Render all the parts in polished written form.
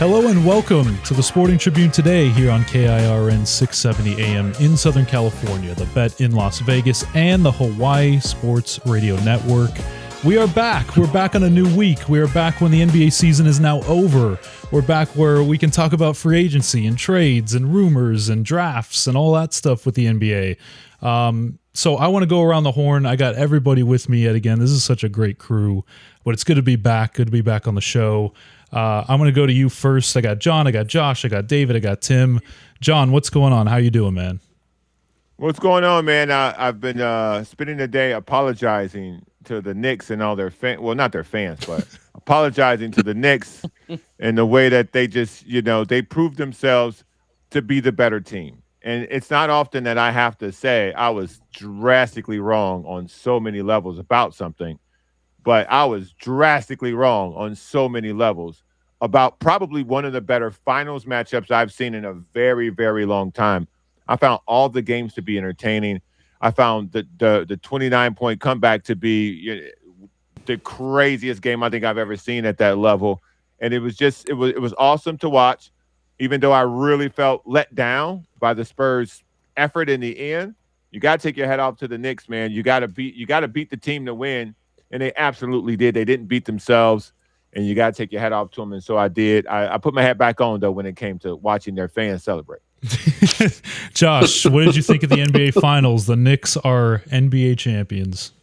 Hello and welcome to the Sporting Tribune today here on KIRN 670 AM in Southern California, the Bet in Las Vegas, and the Hawaii Sports Radio Network. We are back. We're back on a new week. We are back when the NBA season is now over. We're back where we can talk about free agency and trades and rumors and drafts and all that stuff with the NBA. So I want to go around the horn. I got everybody with me yet again. This is such a great crew, but it's good to be back. Good to be back on the show. I'm going to go to you first. I got John, I got Josh, I got David, I got Tim. John, what's going on? How you doing, man? What's going on, man? I've been spending the day apologizing to the Knicks and all their fans. Well, not their fans, but apologizing to the Knicks in the way that they just, they proved themselves to be the better team. And it's not often that I have to say I was drastically wrong on so many levels about something. But I was drastically wrong on so many levels about probably one of the better finals matchups I've seen in a very, very long time. I found all the games to be entertaining. I found the 29-point comeback to be the craziest game I think I've ever seen at that level. And it was awesome to watch, even though I really felt let down by the Spurs' effort in the end. You got to take your head off to the Knicks, man. You got to beat the team to win. And they absolutely did. They didn't beat themselves, and you got to take your head off to them. And so I did. I put my hat back on, though, when it came to watching their fans celebrate. Josh, what did you think of the NBA Finals? The Knicks are NBA champions.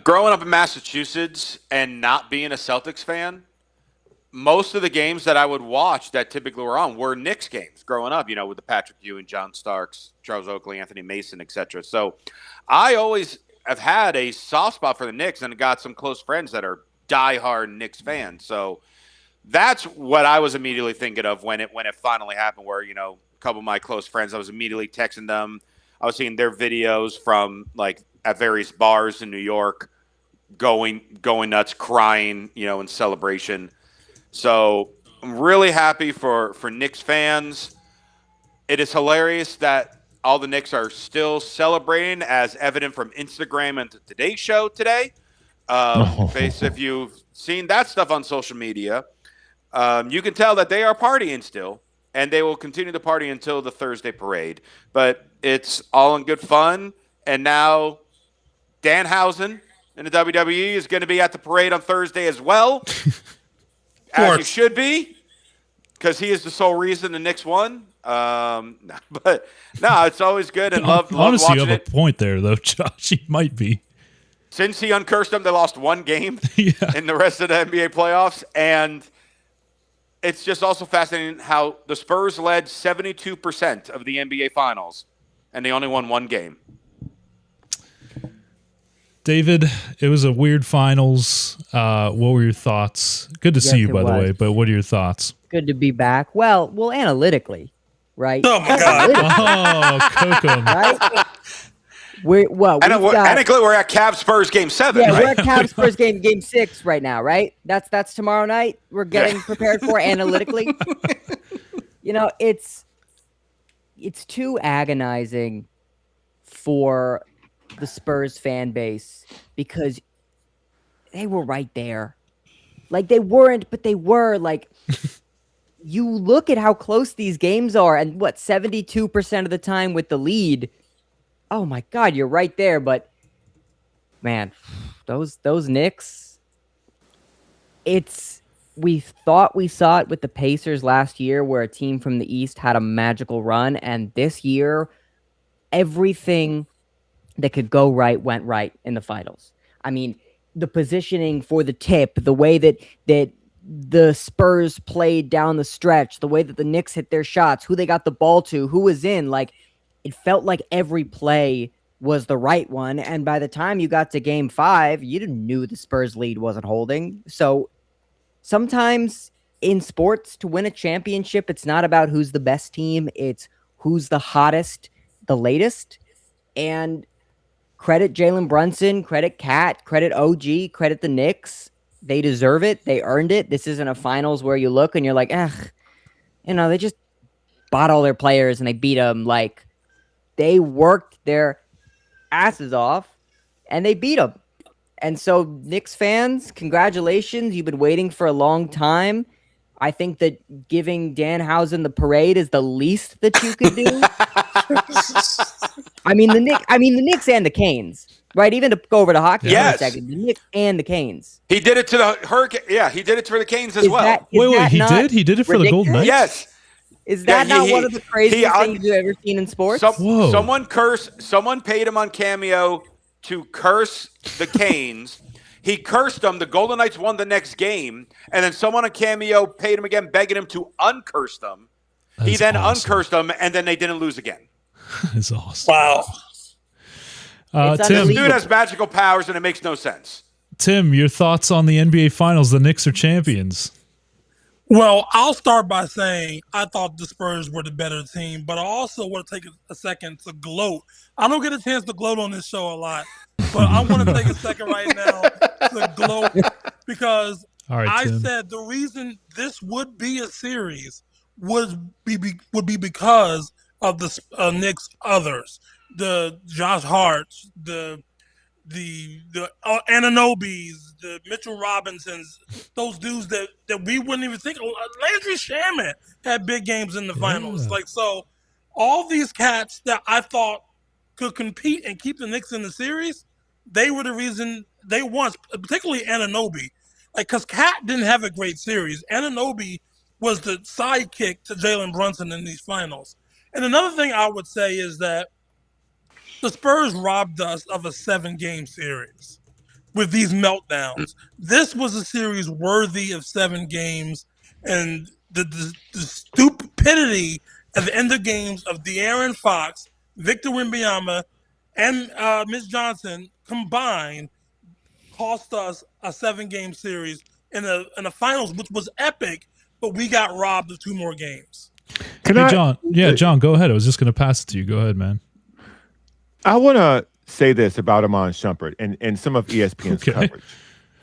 Growing up in Massachusetts and not being a Celtics fan, most of the games that I would watch that typically were on were Knicks games growing up, with the Patrick Ewing, John Starks, Charles Oakley, Anthony Mason, etc. So I always – I've had a soft spot for the Knicks and got some close friends that are diehard Knicks fans. So that's what I was immediately thinking of when it finally happened, where, a couple of my close friends, I was immediately texting them. I was seeing their videos from at various bars in New York, going nuts, crying, in celebration. So I'm really happy for Knicks fans. It is hilarious that all the Knicks are still celebrating, as evident from Instagram and Today's Show today. If you've seen that stuff on social media, you can tell that they are partying still, and they will continue to party until the Thursday parade. But it's all in good fun. And now Danhausen in the WWE is going to be at the parade on Thursday as well, as you should be, because he is the sole reason the Knicks won. But no, it's always good, and love honestly, watching you have a point there, though, Josh. He might be. Since he uncursed them, they lost one game in the rest of the NBA playoffs, and it's just also fascinating how the Spurs led 72% of the NBA Finals, and they only won one game. David, it was a weird finals. What were your thoughts? Good to see you, by the way, but what are your thoughts? Good to be back. Well, analytically, right? Oh my God! Kokum. Right? Technically, we're at Cavs Spurs Game 7. Yeah, right? we're at Cavs Spurs Game 6 right now, right? That's tomorrow night. We're getting prepared for analytically. It's too agonizing for the Spurs fan base because they were right there. They weren't, but they were. You look at how close these games are, and 72% of the time with the lead. Oh my God, you're right there. But man, those Knicks. We thought we saw it with the Pacers last year, where a team from the East had a magical run, and this year, everything that could go right went right in the finals. I mean, the positioning for the tip, the way that the Spurs played down the stretch, the way that the Knicks hit their shots, who they got the ball to, who was in, it felt like every play was the right one. And by the time you got to Game 5, you knew the Spurs lead wasn't holding. So sometimes in sports, to win a championship, it's not about who's the best team. It's who's the hottest, the latest. And credit Jalen Brunson, credit Cat, credit OG, credit the Knicks. They deserve it. They earned it. This isn't a finals where you look and you're like, they just bought all their players and they beat them. They worked their asses off and they beat them. And so Knicks fans, congratulations. You've been waiting for a long time. I think that giving Danhausen the parade is the least that you could do. I mean the Knicks and the Canes, right? Even to go over to hockey for a second, the Knicks and the Canes. He did it to the Hurricane. Yeah, he did it for the Canes as well. Wait, he did? He did it for the Golden Knights? Yes. Is that not one of the craziest things you've ever seen in sports? Someone paid him on Cameo to curse the Canes. He cursed them. The Golden Knights won the next game, and then someone on Cameo paid him again, begging him to uncurse them. He then uncursed them, and then they didn't lose again. That's awesome. Wow. Tim, this dude has magical powers, and it makes no sense. Tim, your thoughts on the NBA Finals? The Knicks are champions. Well, I'll start by saying I thought the Spurs were the better team, but I also want to take a second to gloat. I don't get a chance to gloat on this show a lot, but I want to take a second right now to gloat because Tim. said the reason this would be a series would be because of the Knicks others, the Josh Harts, the Anunobys, the Mitchell Robinsons, those dudes that we wouldn't even think of. Landry Shamet had big games in the finals. So all these cats that I thought could compete and keep the Knicks in the series, they were the reason they won, particularly Anunoby. Because Cat didn't have a great series. Anunoby was the sidekick to Jalen Brunson in these finals. And another thing I would say is that the Spurs robbed us of a 7-game series with these meltdowns. This was a series worthy of 7 games, and the stupidity at the end of games of De'Aaron Fox, Victor Wembanyama, and Mitch Johnson combined cost us a 7-game series in the finals, which was epic, but we got robbed of 2 more games. John? Yeah, John, go ahead. I was just going to pass it to you. Go ahead, man. I want to say this about Iman Shumpert and some of ESPN's coverage.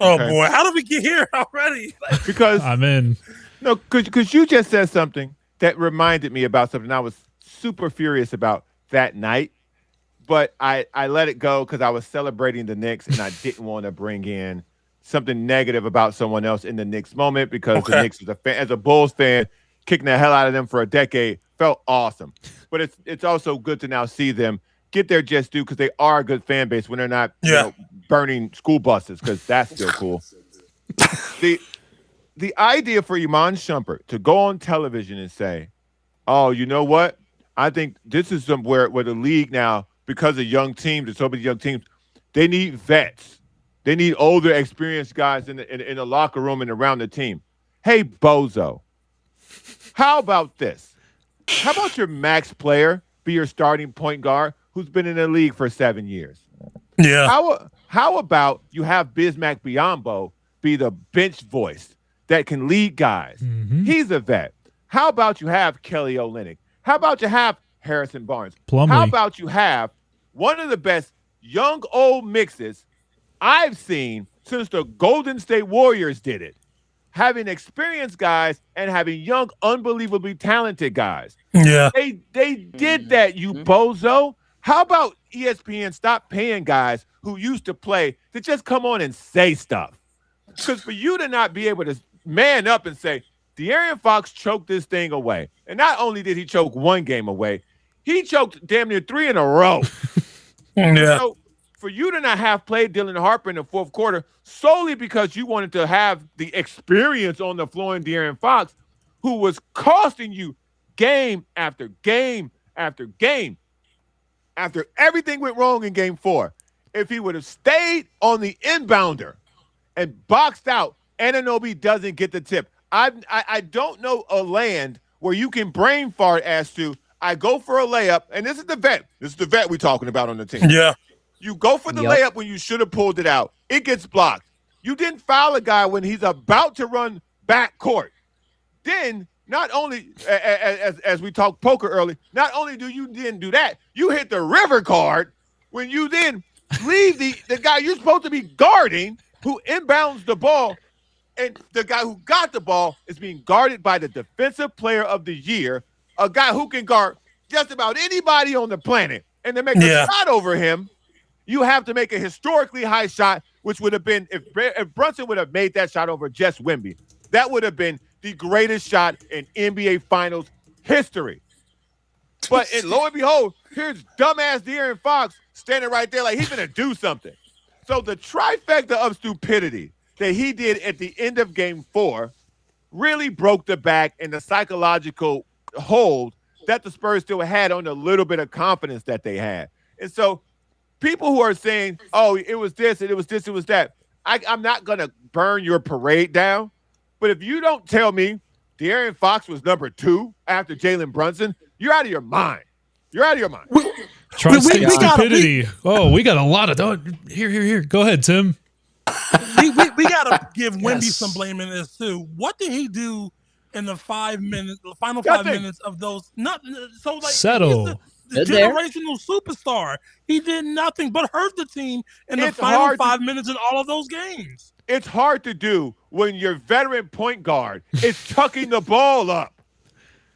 Oh, boy. How did we get here already? Because I'm in. No, because you just said something that reminded me about something I was super furious about that night. But I let it go because I was celebrating the Knicks, and I didn't want to bring in something negative about someone else in the Knicks moment because the Knicks, as a Bulls fan, kicking the hell out of them for a decade felt awesome. But it's also good to now see them get their just due because they are a good fan base when they're not burning school buses, because that's still cool. The idea for Iman Shumpert to go on television and say, oh, you know what? I think this is somewhere where the league now, because of young teams and so many young teams, they need vets. They need older, experienced guys in the locker room and around the team. Hey, bozo, how about this? How about your max player be your starting point guard who's been in the league for 7 years? Yeah. How about you have Bismack Biyombo be the bench voice that can lead guys? Mm-hmm. He's a vet. How about you have Kelly Olynyk? How about you have Harrison Barnes? Plumlee. How about you have one of the best young old mixes I've seen since the Golden State Warriors did it? Having experienced guys and having young, unbelievably talented guys. Yeah. They did that, you bozo. How about ESPN stop paying guys who used to play to just come on and say stuff? Because for you to not be able to man up and say, De'Aaron Fox choked this thing away. And not only did he choke 1 game away, he choked damn near 3 in a row. Yeah. So for you to not have played Dylan Harper in the 4th quarter solely because you wanted to have the experience on the floor in De'Aaron Fox, who was costing you game after game after game. After everything went wrong in game 4, if he would have stayed on the inbounder and boxed out, Anunoby doesn't get the tip. I don't know a land where you can brain fart as to, I go for a layup, and this is the vet. This is the vet we're talking about on the team. Yeah. You go for the layup when you should have pulled it out. It gets blocked. You didn't foul a guy when he's about to run back court. Then, not only, as we talked poker early, not only do you then do that, you hit the river card when you then leave the guy you're supposed to be guarding who inbounds the ball, and the guy who got the ball is being guarded by the defensive player of the year, a guy who can guard just about anybody on the planet. And to make a shot over him, you have to make a historically high shot, which would have been, if Brunson would have made that shot over Jess Wemby, that would have been the greatest shot in NBA Finals history. But lo and behold, here's dumbass De'Aaron Fox standing right there like he's going to do something. So the trifecta of stupidity that he did at the end of Game 4 really broke the back and the psychological hold that the Spurs still had on the little bit of confidence that they had. And so people who are saying, oh, it was this, and it was this, it was that, I'm not going to burn your parade down. But if you don't tell me De'Aaron Fox was number 2 after Jalen Brunson, you're out of your mind. You're out of your mind. Tri-state stupidity. We got a lot of... Here. Go ahead, Tim. we got to give Wemby some blame in this, too. What did he do in the final 5 minutes of those? Settle. The generational superstar. He did nothing but hurt the team in the final 5 minutes in all of those games. It's hard to do when your veteran point guard is tucking the ball up.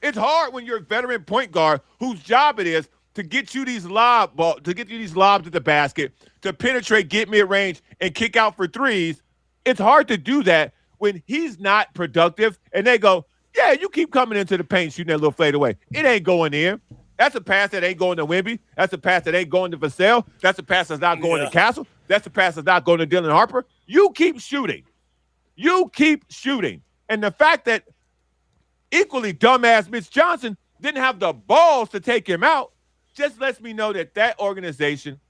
It's hard when you're a veteran point guard whose job it is to get you these lobs at the basket, to penetrate, get mid-range, and kick out for threes. It's hard to do that when he's not productive, and they go, yeah, you keep coming into the paint shooting that little fade away. It ain't going in. That's a pass that ain't going to Wemby. That's a pass that ain't going to Vassell. That's a pass that's not going to Castle. That's a pass that's not going to Dylan Harper. You keep shooting. And the fact that equally dumbass Mitch Johnson didn't have the balls to take him out just lets me know that organization,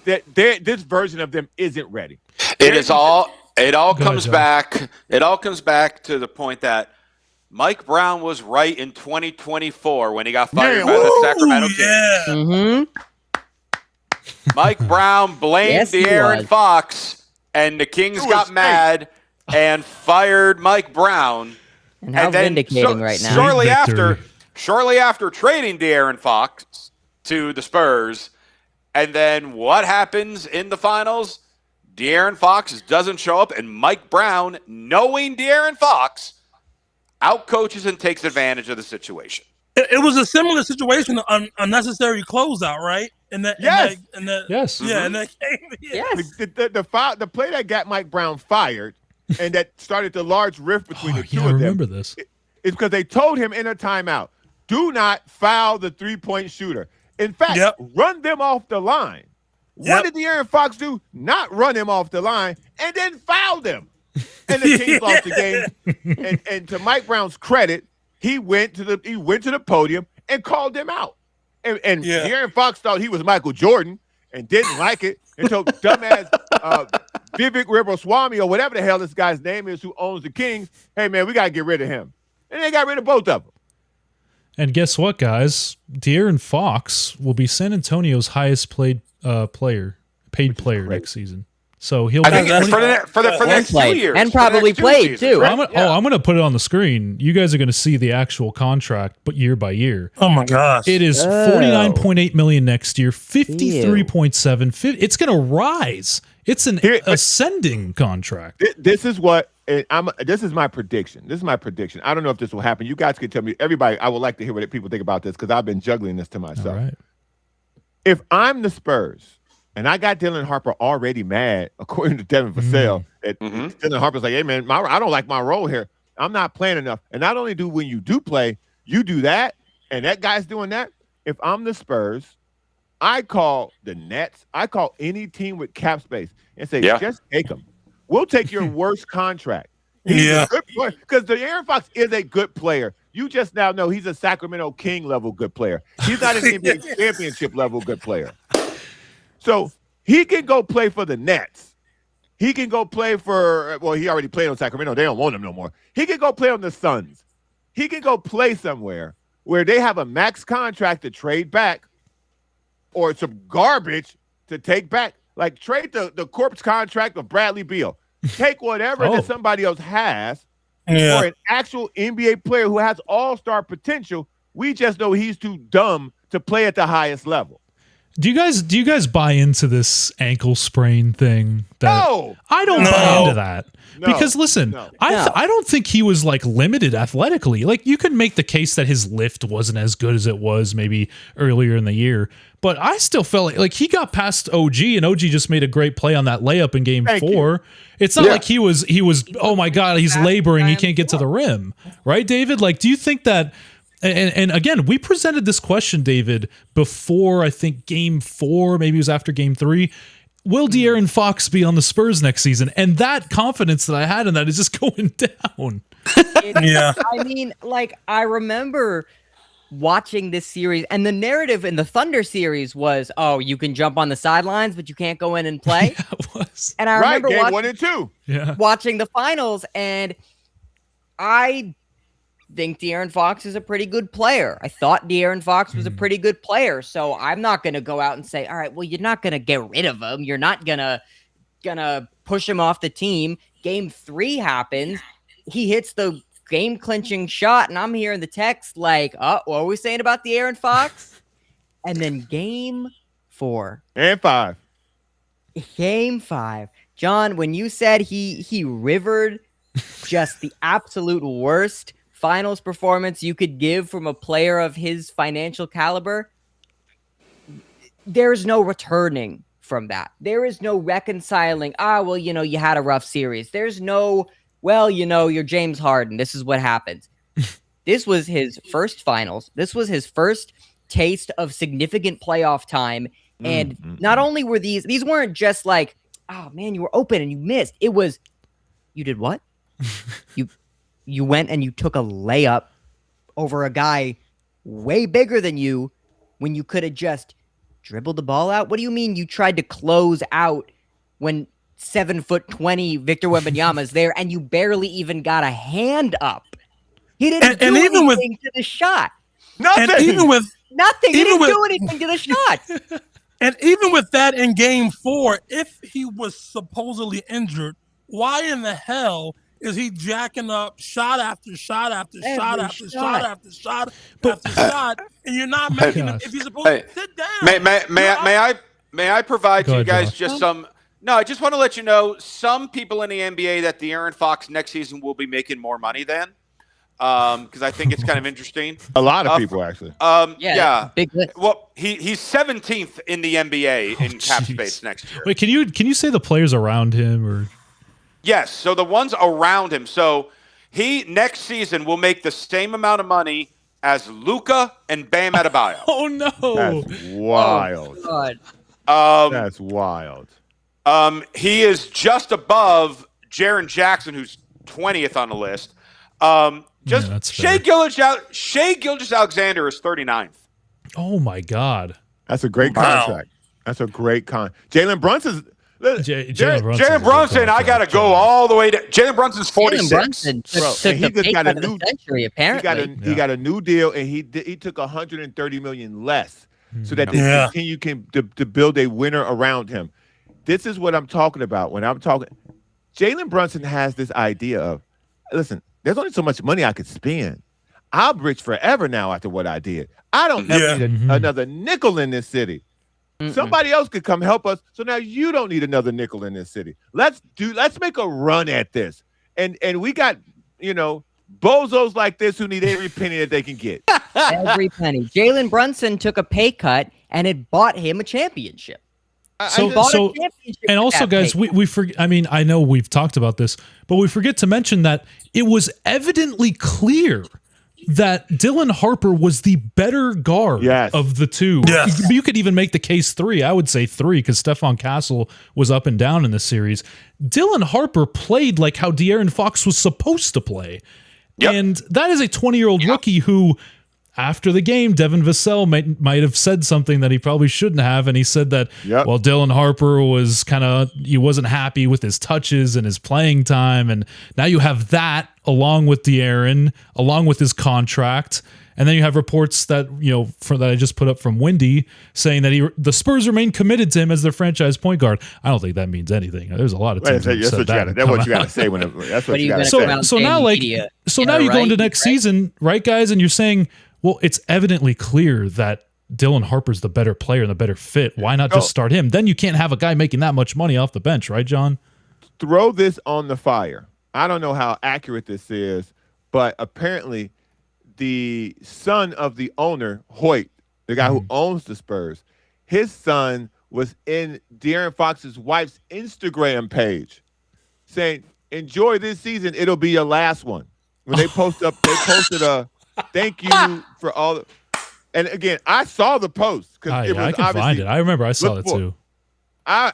that this version of them isn't ready. It all comes back to the point that Mike Brown was right in 2024 when he got fired by the Sacramento Kings. Mm-hmm. Mike Brown blamed De'Aaron Fox, and the Kings got mad and fired Mike Brown. And how vindicating right now. Shortly after trading De'Aaron Fox to the Spurs, and then what happens in the finals? De'Aaron Fox doesn't show up, and Mike Brown, knowing De'Aaron Fox, outcoaches and takes advantage of the situation. It was a similar situation, unnecessary closeout, right? In that game. Yes. The play that got Mike Brown fired and that started the large rift between the two of them. I remember this. Is because they told him in a timeout, do not foul the three-point shooter. In fact, run them off the line. What did De'Aaron Fox do? Not run him off the line and then foul them. And the Kings lost the game. And to Mike Brown's credit, he went to the podium and called them out. And De'Aaron Fox thought he was Michael Jordan and didn't like it until dumbass Vivek Ramaswamy or whatever the hell this guy's name is who owns the Kings, hey, man, we got to get rid of him. And they got rid of both of them. And guess what, guys? De'Aaron Fox will be San Antonio's highest paid player next season. So he'll for the next 2 years. And probably played, too. Right? I'm going to put it on the screen. You guys are going to see the actual contract, but year by year. Oh, my gosh. It is $49.8 million next year, $53.7. It's going to rise. It's an ascending contract. This is what this is my prediction. I don't know if this will happen. You guys can tell me. Everybody, I would like to hear what people think about this because I've been juggling this to myself. All right. If I'm the Spurs and I got Dylan Harper already mad, according to Devin Vassell, Dylan Harper's like, hey, man, I don't like my role here. I'm not playing enough. And not only when you do play, you do that, and that guy's doing that. If I'm the Spurs, I call the Nets, I call any team with cap space and say, just take him. We'll take your worst contract. He's a good player because De'Aaron Fox is a good player. You just now know he's a Sacramento King level good player. He's not an NBA championship level good player. So he can go play for the Nets. He can go play for, he already played on Sacramento. They don't want him no more. He can go play on the Suns. He can go play somewhere where they have a max contract to trade back or some garbage to take back. Like trade the corpse contract of Bradley Beal. Take whatever that somebody else has for an actual NBA player who has all-star potential. We just know he's too dumb to play at the highest level. Do you guys buy into this ankle sprain thing? No, I don't buy into that. No. Because listen, No. I don't think he was like limited athletically. Like you could make the case that his lift wasn't as good as it was maybe earlier in the year, but I still felt like he got past OG and OG just made a great play on that layup in game 4. It's not like he was oh my god, he's laboring, he can't get to the rim. Right, David? Like do you think that and again, we presented this question, David, before I think game 4, maybe it was after game 3. Will De'Aaron Fox be on the Spurs next season? And that confidence that I had in that is just going down. Yeah. I mean, like, I remember watching this series, and the narrative in the Thunder series was, oh, you can jump on the sidelines, but you can't go in and play. Yeah, it was. And I remember game 1 and 2. watching the finals, and I think De'Aaron Fox is a pretty good player. I thought De'Aaron Fox was a pretty good player, so I'm not going to go out and say, all right, well, you're not going to get rid of him. You're not gonna push him off the team. Game 3 happens. He hits the game-clinching shot, and I'm hearing the text like, oh, what are we saying about De'Aaron Fox? And then game 4. And 5. Game 5. John, when you said he rivered just the absolute worst finals performance you could give from a player of his financial caliber, there's no returning from that. There is no reconciling. Well, you had a rough series. There's no, well, you're James Harden. This is what happens. This was his first finals. This was his first taste of significant playoff time. And not only were these weren't just like, oh man, you were open and you missed. It was, you did what? You went and you took a layup over a guy way bigger than you when you could have just dribbled the ball out. What do you mean you tried to close out when 7'20" Victor Wembanyama is there and you barely even got a hand up? He didn't do anything to the shot. Nothing. And even with Nothing. He even didn't with- do anything to the shot. And even with that in game 4, if he was supposedly injured, why in the hell is he jacking up shot after shot after shot Every after shot. shot after shot after shot, and you're not making him? If he's supposed to sit down, May I provide Go to you ahead, guys Josh. just some? No, I just want to let you know some people in the NBA that De'Aaron Fox next season will be making more money than, because I think it's kind of interesting. A lot of people, actually. Yeah. Big list. Well, he's 17th in the NBA in cap jeez. space next year. Wait, can you say the players around him or? Yes, so the ones around him. So he next season will make the same amount of money as Luka and Bam Adebayo. Oh no! That's wild. God. That's wild. He is just above Jaren Jackson, who's 20th on the list. that's Shai Gilgeous-Alexander is 39th. Oh my God! That's a great Wow. contract. That's a great Jalen Brunson's. Jalen Brunson, I got to go all the way to Jalen Brunson's 46. Jalen Brunson took and he the just pay got cut a of the new- century, apparently. He got a new deal, and he took 130 million less, so that they Yeah. continue to build a winner around him. This is what I'm talking about when I'm talking. Jalen Brunson has this idea of, listen, there's only so much money I could spend. I'm rich forever now after what I did. I don't ever need another nickel in this city. Somebody else could come help us. So now you don't need another nickel in this city. Let's make a run at this. And we got, bozos like this who need every penny that they can get. Every penny. Jalen Brunson took a pay cut, and it bought him a championship. So and also, guys, we forget. I mean, I know we've talked about this, but we forget to mention that it was evidently clear that Dylan Harper was the better guard of the two. Yes. You could even make the case 3. I would say 3 because Stephon Castle was up and down in this series. Dylan Harper played like how De'Aaron Fox was supposed to play. Yep. And that is a 20-year-old rookie who, after the game, Devin Vassell might have said something that he probably shouldn't have, and he said that, well, Dylan Harper was he wasn't happy with his touches and his playing time, and now you have that along with De'Aaron, along with his contract, and then you have reports that that I just put up from Wendy saying that the Spurs remain committed to him as their franchise point guard. I don't think that means anything. There's a lot of teams that said that. That's what you got to say that's what you got to say. So now, now you go into next season, right, guys, and you're saying, well, it's evidently clear that Dylan Harper's the better player and the better fit. Why not just start him? Then you can't have a guy making that much money off the bench, right, John? Throw this on the fire. I don't know how accurate this is, but apparently the son of the owner, Hoyt, the guy who owns the Spurs, his son was in De'Aaron Fox's wife's Instagram page saying, enjoy this season. It'll be your last one. When they posted a thank you for all. And again, I saw the post because it was I can find it. I remember I saw it too. I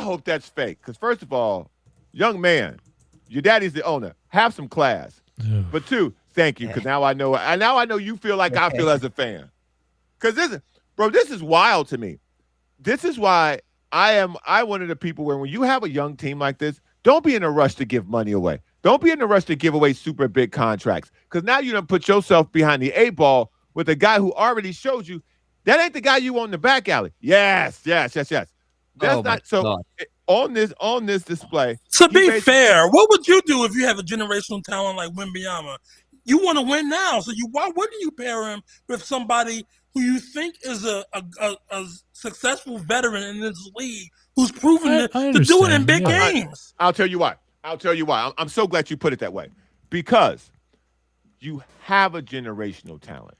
hope that's fake because first of all, young man, your daddy's the owner. Have some class. But two, thank you because now I know you feel like I feel as a fan. Because this is wild to me. This is why I'm one of the people where when you have a young team like this, don't be in a rush to give money away. Don't be in a rush to give away super big contracts because now you done put yourself behind the 8 ball with a guy who already showed you that ain't the guy you want in the back alley. Yes. That's not so. God. On this display. To be fair, what would you do if you have a generational talent like Wembanyama? You want to win now, so why wouldn't you pair him with somebody who you think is a successful veteran in this league who's proven to do it in big games? I'll tell you why. I'm so glad you put it that way. Because you have a generational talent.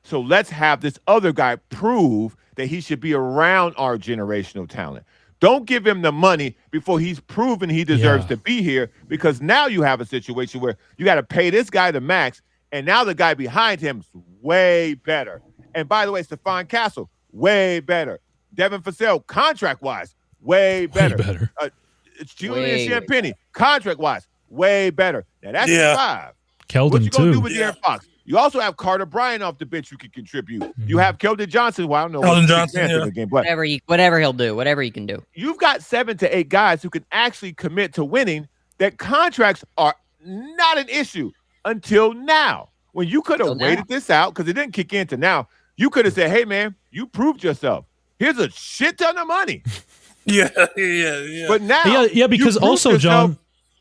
So let's have this other guy prove that he should be around our generational talent. Don't give him the money before he's proven he deserves to be here because now you have a situation where you got to pay this guy the max, and now the guy behind him is way better. And by the way, Stephon Castle, way better. Devin Vassell, contract-wise, way better. It's Julian Champagnie, contract-wise, way better. Now, that's the 5. Keldon, what you going to do with too. De'Aaron Fox? You also have Carter Bryant off the bench who can contribute. Mm-hmm. You have Keldon Johnson. Well, I don't know. Keldon Johnson, in the game, but whatever he'll do, whatever he can do. You've got 7 to 8 guys who can actually commit to winning. That contracts are not an issue until now. When you could have waited this out because it didn't kick in to now, you could have said, "Hey, man, you proved yourself. Here's a shit ton of money." Yeah. But now, because also, John,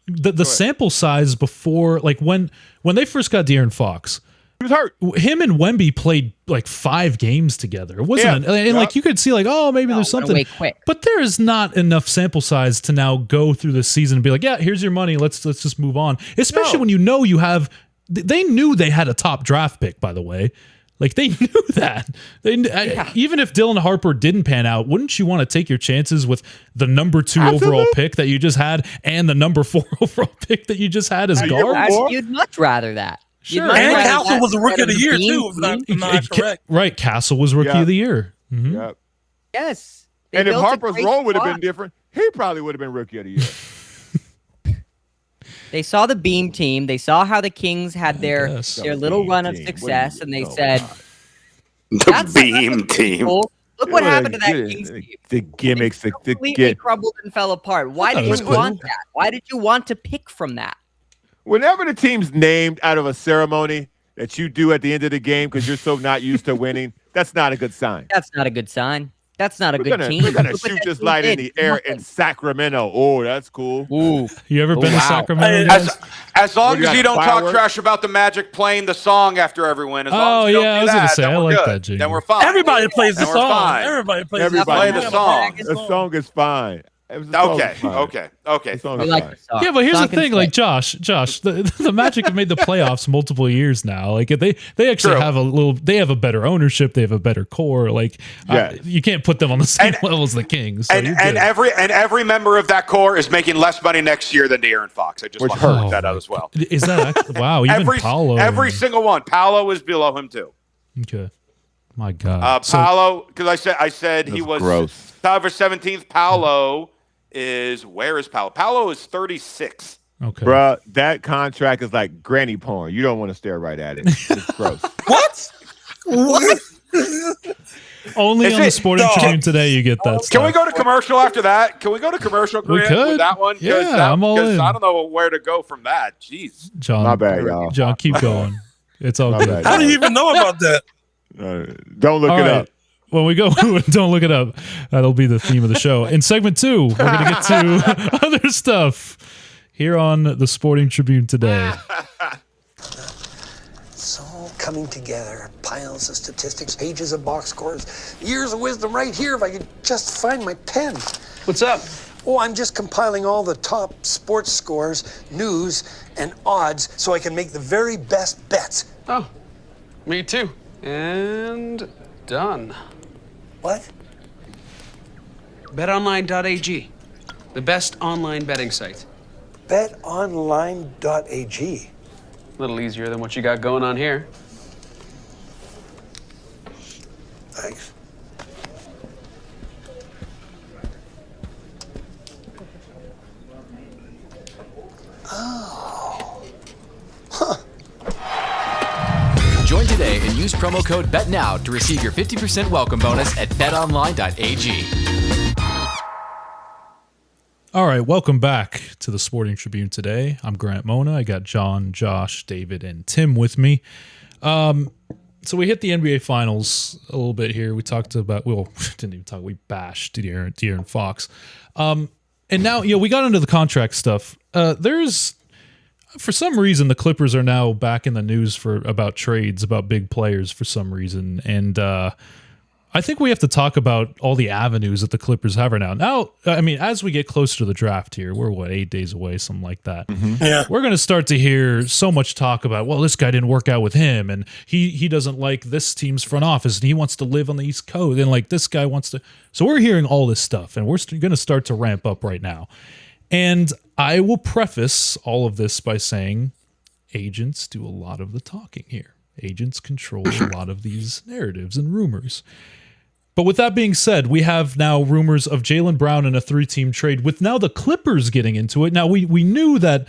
the sample size before, like when they first got De'Aaron Fox. He was hurt. Him and Wemby played like 5 games together. It wasn't, like you could see like, oh, maybe there's something. But there is not enough sample size to now go through the season and be like, yeah, here's your money. Let's just move on. Especially when you know you have. They knew they had a top draft pick, by the way. Like they knew that. Even if Dylan Harper didn't pan out, wouldn't you want to take your chances with the number 2 overall pick that you just had and the number 4 overall pick that you just had as guard? You'd much rather that. Sure. And Castle was a rookie of the year, too, if I'm not correct. Right, Castle was rookie of the year. Mm-hmm. Yep. Yes. And if Harper's role would have been different, he probably would have been rookie of the year. They saw the Beam team. They saw how the Kings had their little run of success, and they said, the Beam team. Look what happened to that Kings team. The gimmicks. Completely crumbled and fell apart. Why did you want that? Why did you want to pick from that? Whenever the team's named out of a ceremony that you do at the end of the game because you're so not used to winning, that's not a good sign. That's not a good sign. That's not a good team. We're going to shoot this light in the air in Sacramento. Oh, that's cool. Ooh. You ever been to Sacramento? As long as you don't talk trash about the Magic playing the song after every win. As long as you don't do I was going to say, I like good. that, Jimmy. Then we're fine. Everybody plays the song. Everybody plays the song. The song is fine. Okay. We like the song. Yeah, but here's the thing, like Josh, the Magic have made the playoffs multiple years now. Like they actually have a better ownership, they have a better core. Like you can't put them on the same level as the Kings. So and every member of that core is making less money next year than De'Aaron Fox. I just want to point that out as well. Is that wow? Even Paolo, every single one. Paolo is below him too. Okay. My God. Paolo, because I said he was gross. Tied for 17th. Paolo where is Paolo? Paolo is 36. Okay. Bruh, that contract is like granny porn. You don't want to stare right at it. It's gross. What? Only on the Sporting Tribune today you get that stuff. Can we go to commercial after that? Can we go to commercial, Grant, we could. with that one? Yeah, I'm all in. I don't know where to go from that. Jeez. John, my bad, y'all. John, keep going. It's all good. How do you even know about that? Don't look it up. When we go, don't look it up. That'll be the theme of the show. In segment 2, we're going to get to other stuff here on the Sporting Tribune today. It's all coming together. Piles of statistics, pages of box scores, years of wisdom right here if I could just find my pen. What's up? Oh, I'm just compiling all the top sports scores, news, and odds so I can make the very best bets. Oh, me too. And done. What? BetOnline.ag, the best online betting site. BetOnline.ag. A little easier than what you got going on here. Thanks. Oh. Huh. Join today and use promo code BETNOW to receive your 50% welcome bonus at betonline.ag. All right, welcome back to the Sporting Tribune today. I'm Grant Mona. I got John, Josh, David, and Tim with me. So we hit the NBA Finals a little bit here. We talked about, well, didn't even talk, we bashed De'Aaron Fox. And now, we got into the contract stuff. There's, for some reason, the Clippers are now back in the news about trades, about big players for some reason. And I think we have to talk about all the avenues that the Clippers have right now. Now, I mean, as we get closer to the draft here, we're 8 days away, something like that. Mm-hmm. Yeah. We're going to start to hear so much talk about, well, this guy didn't work out with him, and he doesn't like this team's front office, and he wants to live on the East Coast, and like this guy wants to. So we're hearing all this stuff, and we're going to start to ramp up right now. And I will preface all of this by saying agents do a lot of the talking here. Agents control a lot of these narratives and rumors. But with that being said, we have now rumors of Jaylen Brown in a 3-team trade, with now the Clippers getting into it. Now, we knew that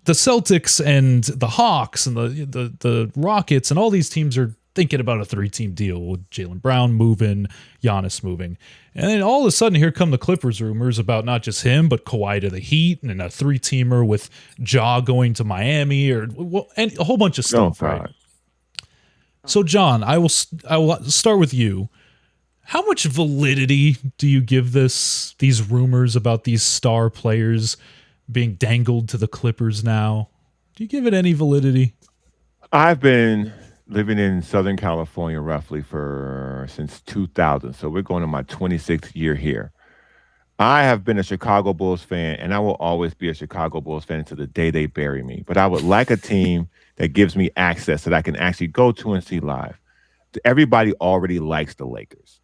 the Celtics and the Hawks and the Rockets and all these teams are thinking about a 3-team deal with Jaylen Brown moving, Giannis moving. And then all of a sudden, here come the Clippers rumors about not just him, but Kawhi to the Heat and a 3-teamer with Ja going to Miami and a whole bunch of stuff. Oh, right? So, John, I will start with you. How much validity do you give these rumors about these star players being dangled to the Clippers now? Do you give it any validity? I've been living in Southern California roughly since 2000. So we're going to my 26th year here. I have been a Chicago Bulls fan, and I will always be a Chicago Bulls fan until the day they bury me. But I would like a team that gives me access that I can actually go to and see live. Everybody already likes the Lakers.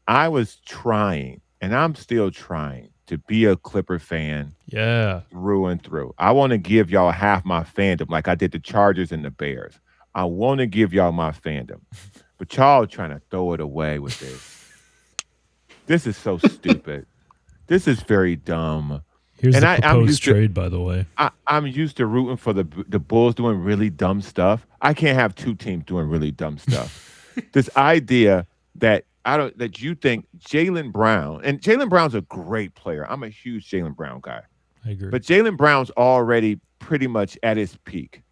I was trying, and I'm still trying, to be a Clipper fan through and through. I want to give y'all half my fandom like I did the Chargers and the Bears. I want to give y'all my fandom. But y'all trying to throw it away with this. This is so stupid. This is very dumb. Here's the proposed trade, by the way. I'm used to rooting for the Bulls doing really dumb stuff. I can't have two teams doing really dumb stuff. This idea that you think Jaylen Brown, and Jaylen Brown's a great player. I'm a huge Jaylen Brown guy. I agree. But Jaylen Brown's already pretty much at his peak.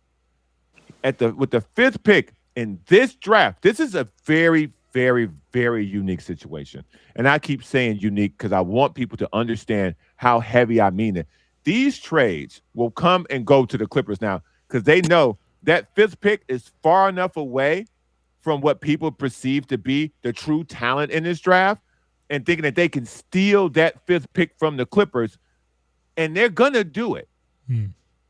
With the 5th pick in this draft, this is a very, very, very unique situation. And I keep saying unique because I want people to understand how heavy I mean it. These trades will come and go to the Clippers now because they know that 5th pick is far enough away from what people perceive to be the true talent in this draft, and thinking that they can steal that 5th pick from the Clippers, and they're going to do it.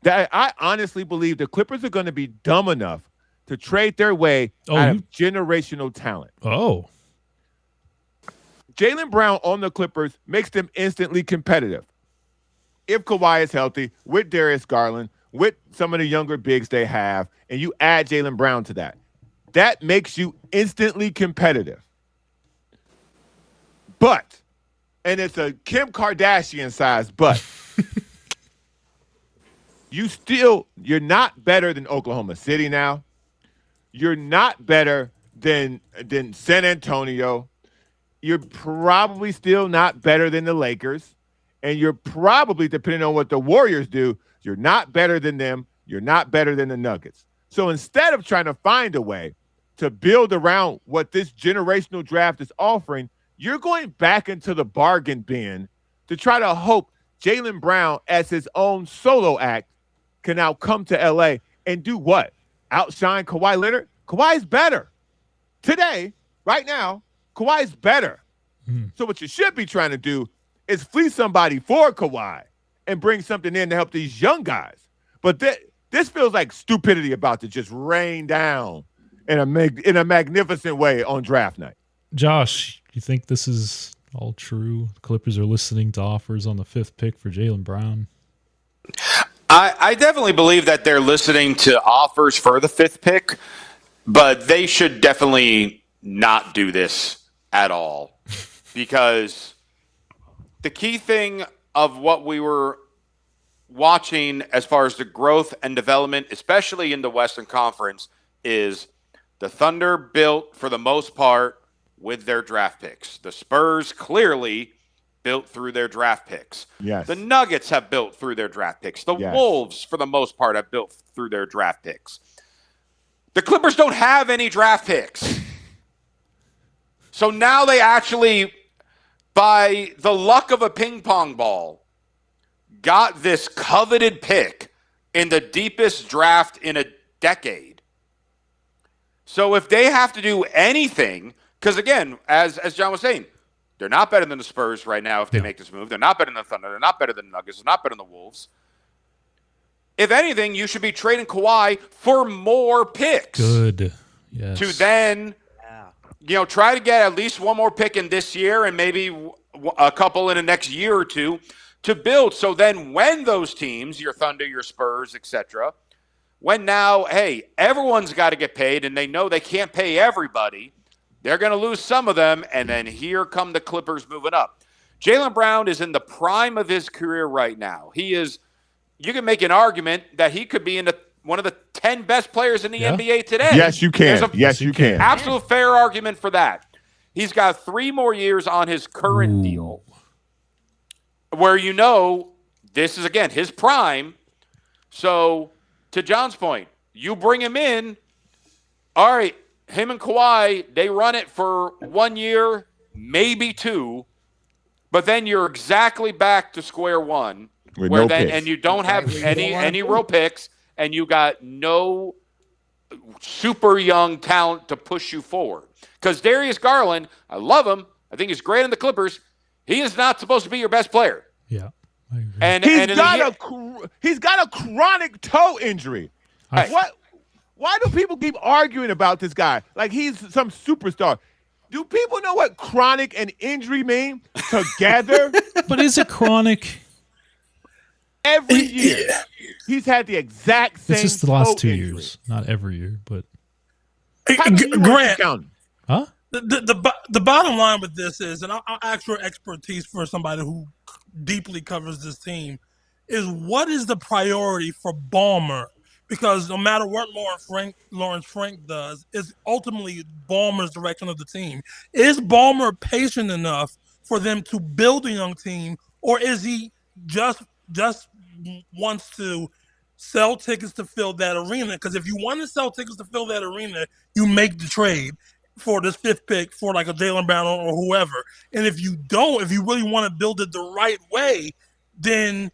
That I honestly believe the Clippers are going to be dumb enough to trade their way out of generational talent. Oh. Jaylen Brown on the Clippers makes them instantly competitive. If Kawhi is healthy, with Darius Garland, with some of the younger bigs they have, and you add Jaylen Brown to that, that makes you instantly competitive. But, and it's a Kim Kardashian size but, you're not better than Oklahoma City now. You're not better than San Antonio. You're probably still not better than the Lakers. And you're probably, depending on what the Warriors do, you're not better than them. You're not better than the Nuggets. So instead of trying to find a way to build around what this generational draft is offering, you're going back into the bargain bin to try to hope Jaylen Brown, as his own solo act, can now come to LA and do what? Outshine Kawhi Leonard? Kawhi's better. Today, right now, Kawhi's better. So what you should be trying to do is fleece somebody for Kawhi and bring something in to help these young guys. But this feels like stupidity about to just rain down in a magnificent way on draft night. Josh, you think this is all true? The Clippers are listening to offers on the 5th pick for Jaylen Brown. I definitely believe that they're listening to offers for the 5th pick, but they should definitely not do this at all. Because the key thing of what we were watching as far as the growth and development, especially in the Western Conference, is the Thunder built for the most part with their draft picks. The Spurs clearly built through their draft picks. Yes. The Nuggets have built through their draft picks. The Wolves, for the most part, have built through their draft picks. The Clippers don't have any draft picks. So now they actually, by the luck of a ping pong ball, got this coveted pick in the deepest draft in a decade. So if they have to do anything, because again, as John was saying, they're not better than the Spurs right now if they make this move. They're not better than the Thunder. They're not better than the Nuggets. They're not better than the Wolves. If anything, you should be trading Kawhi for more picks. Good. Yes. To then, try to get at least one more pick in this year and maybe a couple in the next year or two to build. So then when those teams, your Thunder, your Spurs, etc., when now, hey, everyone's got to get paid and they know they can't pay everybody, they're going to lose some of them, and then here come the Clippers moving up. Jaylen Brown is in the prime of his career right now. He is, you can make an argument that he could be in one of the 10 best players in the NBA today. Yes, you can. Yes, you can. Absolute fair argument for that. He's got 3 more years on his current deal where this is, again, his prime. So, to John's point, you bring him in, all right, him and Kawhi, they run it for 1 year, maybe 2, but then you're exactly back to square one. With no picks. And you don't have any real picks, and you got no super young talent to push you forward. Because Darius Garland, I love him. I think he's great in the Clippers. He is not supposed to be your best player. Yeah, I agree. And he's got a chronic toe injury. Why do people keep arguing about this guy like he's some superstar? Do people know what chronic and injury mean together? But is it chronic? Every year, he's had the exact same. It's just the last 2 injury. years, not every year, but. Grant, huh? The bottom line with this is, and I'll ask for expertise for somebody who deeply covers this team, is what is the priority for Ballmer? Because no matter what Lawrence Frank does, it's ultimately Ballmer's direction of the team. Is Ballmer patient enough for them to build a young team, or is he just wants to sell tickets to fill that arena? Because if you want to sell tickets to fill that arena, you make the trade for this 5th pick for like a Jaylen Brown or whoever. And if you don't, if you really want to build it the right way, then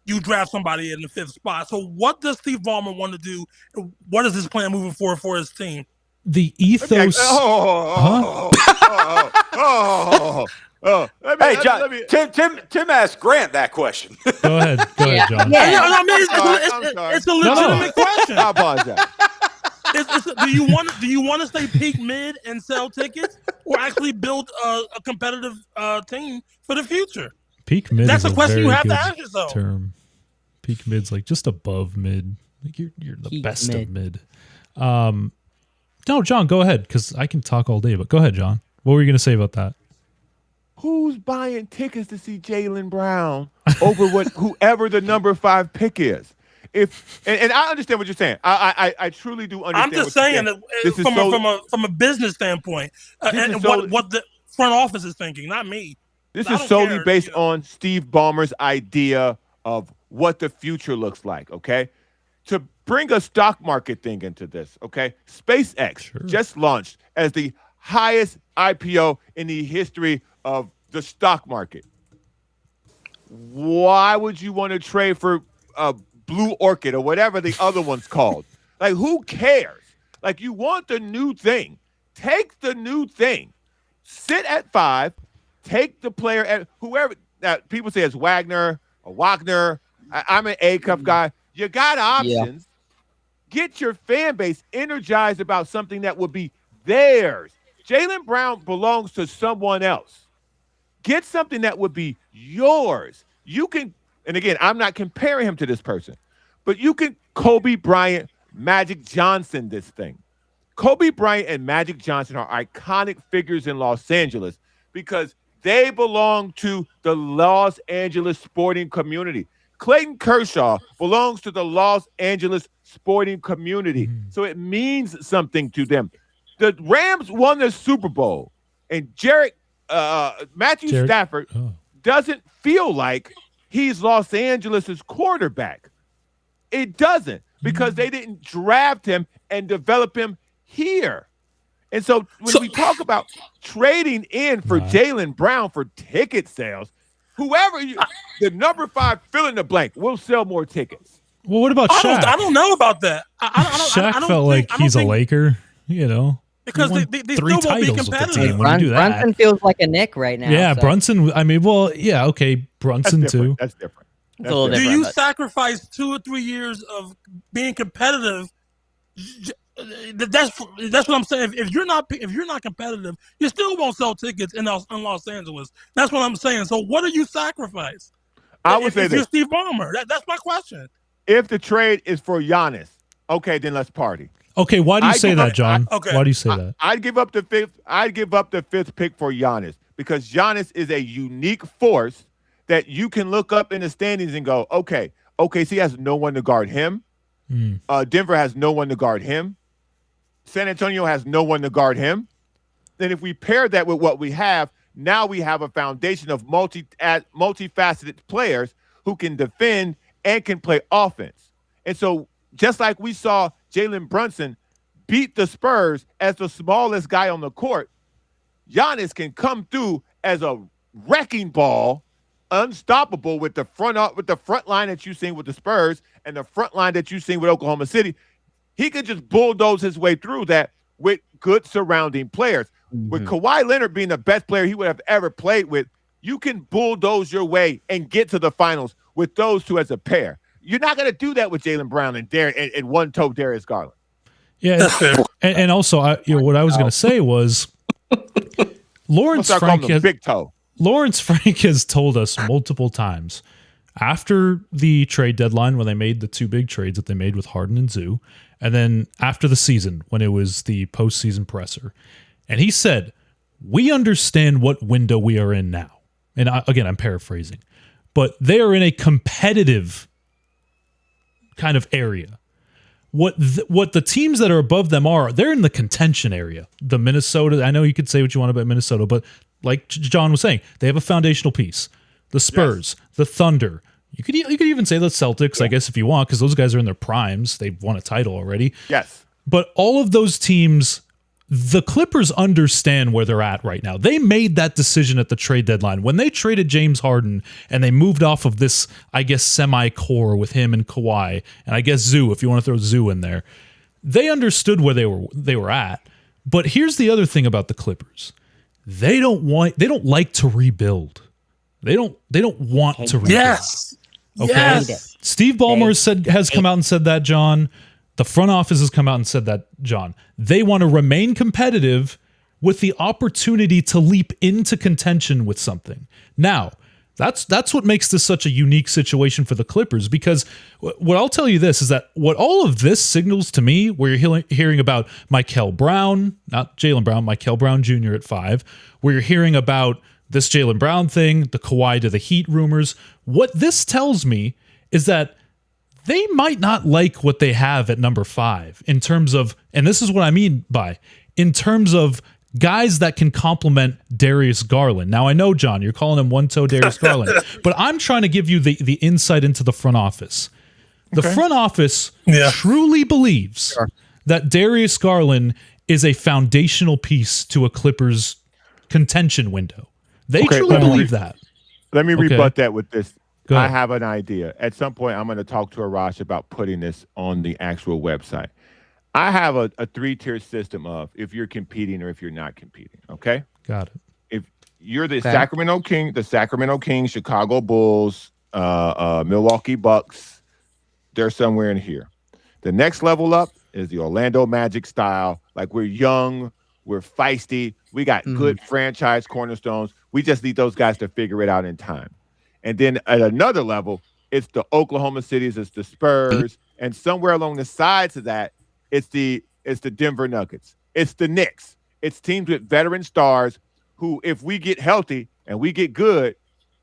you draft somebody in the 5th spot. So what does Steve Ballmer want to do? What is his plan moving forward for his team? The ethos. Hey, John. Tim asked Grant that question. Go ahead, John. It's a legitimate question. I apologize. Do you want to stay peak mid and sell tickets, or actually build a competitive team for the future? Peak mid. That's is a question very you have to good ask yourself. Term. Peak mid's like just above mid. Like you're the Peak best mid. of mid. No, John, go ahead because I can talk all day. But go ahead, John. What were you going to say about that? Who's buying tickets to see Jaylen Brown over whoever the number 5 pick is? And I understand what you're saying. I truly do understand. I'm just saying that from a business standpoint, and what the front office is thinking, not me. This is solely based on Steve Ballmer's idea of what the future looks like. Okay, to bring a stock market thing into this. Okay, SpaceX just launched as the highest IPO in the history of the stock market. Why would you want to trade for Blue Orchid or whatever the other one's called? Like, who cares? Like, you want the new thing. Take the new thing. Sit at 5. Take the player at whoever. Now, people say it's Wagner or Wagner. I'm an Acuff guy. You got options. Yeah. Get your fan base energized about something that would be theirs. Jaylen Brown belongs to someone else. Get something that would be yours. You can, and again, I'm not comparing him to this person, but you can Kobe Bryant, Magic Johnson this thing. Kobe Bryant and Magic Johnson are iconic figures in Los Angeles because they belong to the Los Angeles sporting community. Clayton Kershaw belongs to the Los Angeles sporting community. So it means something to them. The Rams won the Super Bowl, and Matthew Stafford doesn't feel like he's Los Angeles' quarterback. It doesn't, because they didn't draft him and develop him here. And so when we talk about trading in for Jaylen Brown for ticket sales, the number 5 fill in the blank will sell more tickets. Well, what about Shaq? I don't know about that. Shaq felt like he's a Laker, because they 3 still won't be titles with the competitive. team when you do that. Brunson feels like a Knick right now. Yeah, so. Brunson. I mean, well, yeah, okay, Brunson too. That's different. It's a little Do different, you but- sacrifice 2 or 3 years of being competitive? That's what I'm saying. If you're not competitive, you still won't sell tickets in Los Angeles. That's what I'm saying. So what do you sacrifice? I would say if you're Steve Ballmer, that's my question. If the trade is for Giannis, okay, then let's party. Okay, why do you say that, John? Why do you say that? I'd give up the 5th. I'd give up the 5th pick for Giannis because Giannis is a unique force that you can look up in the standings and go, okay, OKC has no one to guard him. Denver has no one to guard him. San Antonio has no one to guard him. Then if we pair that with what we have, now we have a foundation of multifaceted players who can defend and can play offense. And so just like we saw Jalen Brunson beat the Spurs as the smallest guy on the court, Giannis can come through as a wrecking ball, unstoppable with the front line that you've seen with the Spurs and the front line that you've seen with Oklahoma City. He could just bulldoze his way through that with good surrounding players. With Kawhi Leonard being the best player he would have ever played with, you can bulldoze your way and get to the finals with those two as a pair. You're not going to do that with Jaylen Brown and Darren and one-toe Darius Garland. Yeah, and also, what I was going to say was Lawrence Frank has told us multiple times after the trade deadline when they made the 2 big trades that they made with Harden and Zoo, and then after the season when it was the postseason presser. And he said, we understand what window we are in now. And again, I'm paraphrasing, but they are in a competitive kind of area. What the teams that are above them they're in the contention area. The Minnesota, I know you could say what you want about Minnesota, but like John was saying, they have a foundational piece. The Spurs, the Thunder. You could even say the Celtics, I guess, if you want, because those guys are in their primes. They've won a title already. Yes. But all of those teams, the Clippers understand where they're at right now. They made that decision at the trade deadline. When they traded James Harden and they moved off of this, I guess, semi-core with him and Kawhi, and I guess Zoo, if you want to throw Zoo in there, they understood where they were at. But here's the other thing about the Clippers. They don't like to rebuild. They don't want to rebuild. Yes. Okay. Yes. Steve Ballmer has come out and said that, John. The front office has come out and said that, John. They want to remain competitive with the opportunity to leap into contention with something. Now, that's what makes this such a unique situation for the Clippers, because what I'll tell you this is that what all of this signals to me, where you're hearing about Michael Brown, not Jaylen Brown, Michael Brown Jr. at 5, where you're hearing about this Jaylen Brown thing, the Kawhi to the Heat rumors, what this tells me is that they might not like what they have at number 5 in terms of, and this is what I mean by, in terms of guys that can complement Darius Garland. Now, I know, John, you're calling him one-toe Darius Garland, but I'm trying to give you the insight into the front office. The front office truly believes that Darius Garland is a foundational piece to a Clippers contention window. They truly believe that. Let me rebut that with this. Go ahead. I have an idea. At some point, I'm going to talk to Arash about putting this on the actual website. I have a 3-tier system of if you're competing or if you're not competing. Okay. Got it. If you're the Sacramento Kings, Chicago Bulls, Milwaukee Bucks, they're somewhere in here. The next level up is the Orlando Magic style. Like, we're young, we're feisty, we got good franchise cornerstones. We just need those guys to figure it out in time. And then at another level, it's the Oklahoma Cities, it's the Spurs, and somewhere along the sides of that, it's the Denver Nuggets, it's the Knicks, it's teams with veteran stars who, if we get healthy and we get good,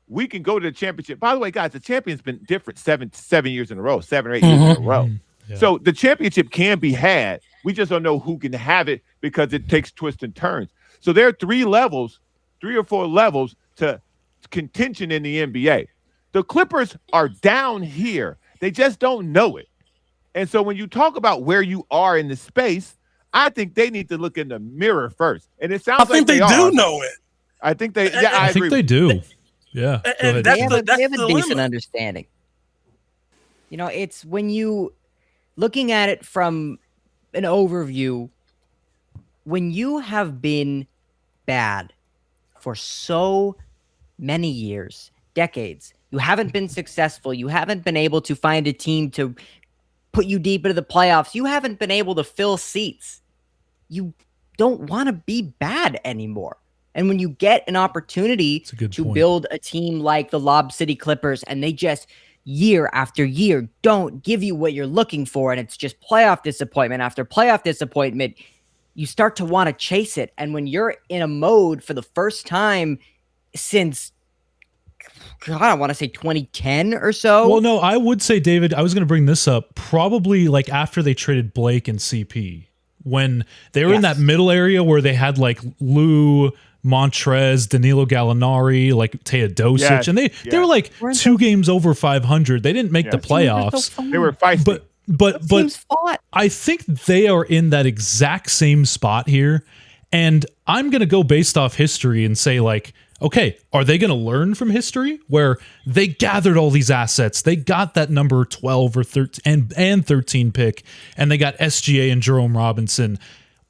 we can go to the championship. By the way, guys, the champion's been different 7 years in a row, 7 or 8 years in a row. Yeah. So the championship can be had. We just don't know who can have it because it takes twists and turns. So there are 3 or 4 levels to contention in the NBA. The Clippers are down here. They just don't know it. And so when you talk about where you are in the space, I think they need to look in the mirror first. And it sounds like they do know it. I think they. Yeah, I think they do. Yeah, and they have a decent understanding. You know, it's when you looking at it from an overview, when you have been bad for so many years, decades, you haven't been successful, you haven't been able to find a team to put you deep into the playoffs, you haven't been able to fill seats, you don't want to be bad anymore. And when you get an opportunity to build a team like the Lob City Clippers, and they just year after year don't give you what you're looking for, and it's just playoff disappointment after playoff disappointment, you start to want to chase it. And when you're in a mode for the first time since, God, I want to say 2010 or so. Well, no, I would say, David, I was going to bring this up probably like after they traded Blake and CP, when they were in that middle area where they had like Lou, Montrez, Danilo Gallinari, like Teodosic, and they were like 2 games over 500. They didn't make the playoffs. They were feisty. But I think they are in that exact same spot here. And I'm going to go based off history and say, like, okay, are they going to learn from history where they gathered all these assets? They got that number 12 or 13 and 13 pick, and they got SGA and Jerome Robinson.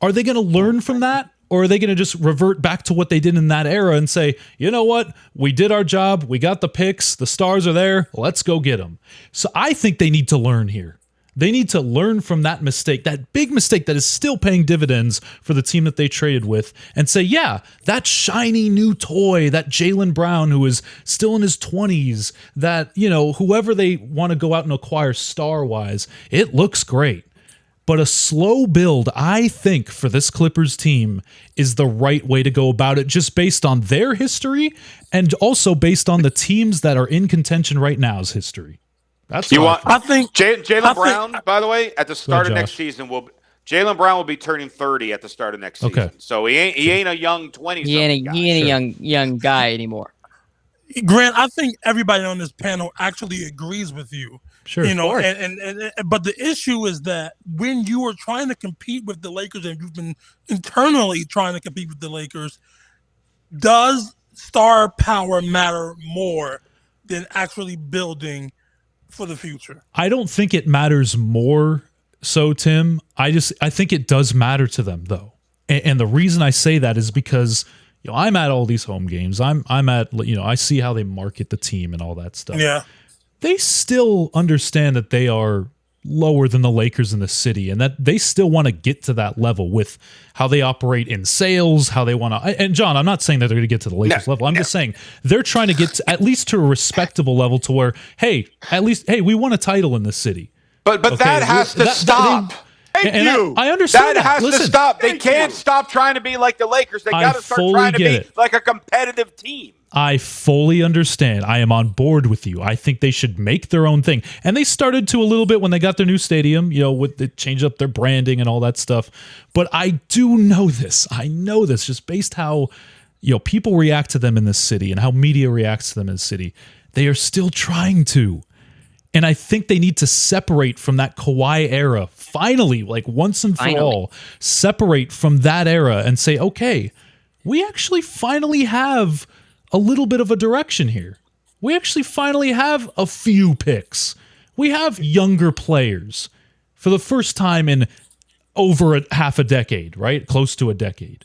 Are they going to learn from that? Or are they going to just revert back to what they did in that era and say, you know what? We did our job. We got the picks. The stars are there. Let's go get them. So I think they need to learn here. They need to learn from that mistake, that big mistake that is still paying dividends for the team that they traded with, and say, yeah, that shiny new toy, that Jaylen Brown who is still in his 20s, that, you know, whoever they want to go out and acquire star-wise, it looks great. But a slow build, I think, for this Clippers team is the right way to go about it, just based on their history and also based on the teams that are in contention right now's history. That's I think Jaylen Brown, by the way, at the start of next season Jaylen Brown will be turning 30 at the start of next season. So he ain't a young 20. He ain't a young guy anymore. Grant, I think everybody on this panel actually agrees with you. Sure. You know, but the issue is that when you are trying to compete with the Lakers and you've been internally trying to compete with the Lakers, does star power matter more than actually building for the future? I don't think it matters more so, Tim. I think it does matter to them, though. And the reason I say that is because, you know, I'm at all these home games. I'm at, you know, I see how they market the team and all that stuff. Yeah. They still understand that they are lower than the Lakers in the city, and that they still want to get to that level with how they operate in sales, how they want to. And John, I'm not saying that they're going to get to the Lakers level. I'm just saying they're trying to get to, at least to a respectable level to where, hey, we won a title in this city. But that has to stop. I understand that has to stop. They can't stop trying to be like the Lakers. They got to start trying to be like a competitive team. I fully understand. I am on board with you. I think they should make their own thing. And they started to a little bit when they got their new stadium, you know, with the change up their branding and all that stuff. But I do know this. I know this just based how, you know, people react to them in this city and how media reacts to them in this city. They are still trying to. And I think they need to separate from that Kawhi era. Finally, like once and for all, separate from that era and say, okay, we actually finally have a little bit of a direction here. We actually finally have a few picks. We have younger players for the first time in over half a decade, right? Close to a decade.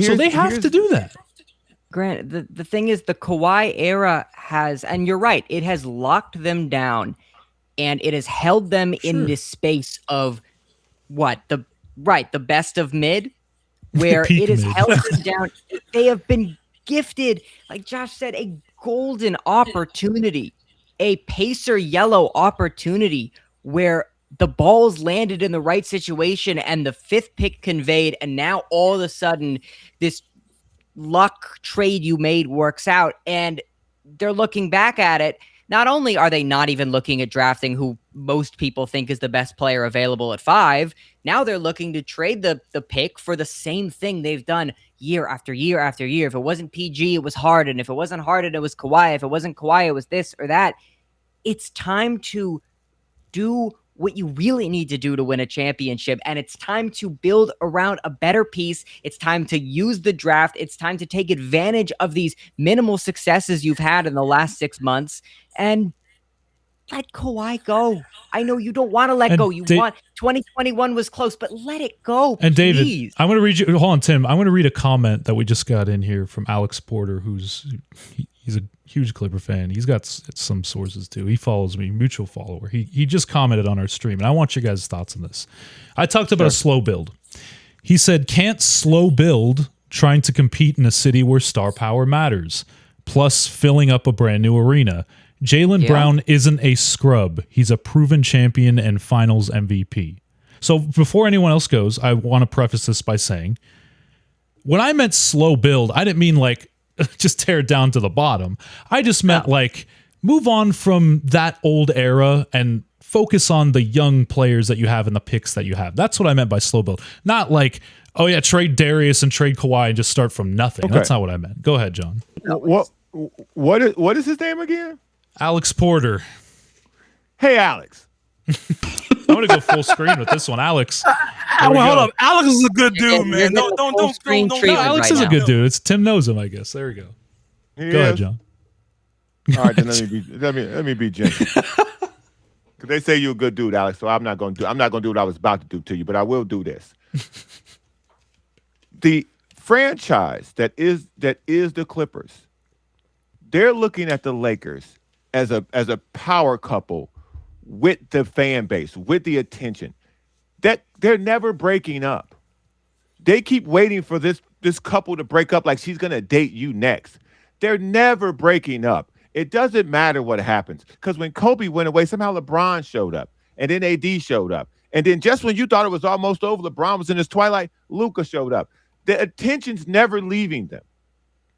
So they have to do that. Grant, the thing is, the Kawhi era has, and you're right, it has locked them down, and it has held them in this space of the best of mid, where it has held them down. They have been gifted, like Josh said, a golden opportunity, a Pacer yellow opportunity, where the balls landed in the right situation and the 5th pick conveyed, and now all of a sudden this luck trade you made works out, and they're looking back at it. Not only are they not even looking at drafting who most people think is the best player available at 5, now they're looking to trade the pick for the same thing they've done year after year after year. If it wasn't PG, it was Harden. If it wasn't Harden, it was Kawhi. If it wasn't Kawhi, it was this or that. It's time to do what you really need to do to win a championship, and it's time to build around a better piece. It's time to use the draft. It's time to take advantage of these minimal successes you've had in the last 6 months and let Kawhi go. I know you don't want to let go. You want 2021 was close, but let it go. And please. David, I'm going to read you. Hold on, Tim. I'm going to read a comment that we just got in here from Alex Porter, he's a huge Clipper fan. He's got some sources too. He follows me, mutual follower. He just commented on our stream, and I want you guys' thoughts on this. I talked about a slow build. He said, can't slow build trying to compete in a city where star power matters, plus filling up a brand new arena. Jaylen Brown isn't a scrub. He's a proven champion and finals MVP. So before anyone else goes, I want to preface this by saying, when I meant slow build, I didn't mean like just tear it down to the bottom. I just meant like move on from that old era and focus on the young players that you have and the picks that you have. That's what I meant by slow build. Not like, oh yeah, trade Darius and trade Kawhi and just start from nothing. Okay. That's not what I meant. Go ahead, John. What is his name again? Alex Porter. Hey, Alex. I'm going to go full screen with this one. Alex. Hold up. Alex is a good dude, man. Don't screen. No, Alex is a good dude. Tim knows him, I guess. There we go. Go ahead, John. All right, then let me be gentle. Because they say you're a good dude, Alex. So I'm not going to do what I was about to do to you, but I will do this. The franchise that is the Clippers, they're looking at the Lakers as a power couple with the fan base, with the attention. That they're never breaking up. They keep waiting for this couple to break up like she's going to date you next. They're never breaking up. It doesn't matter what happens. Because when Kobe went away, somehow LeBron showed up. And then AD showed up. And then just when you thought it was almost over, LeBron was in his twilight, Luka showed up. The attention's never leaving them.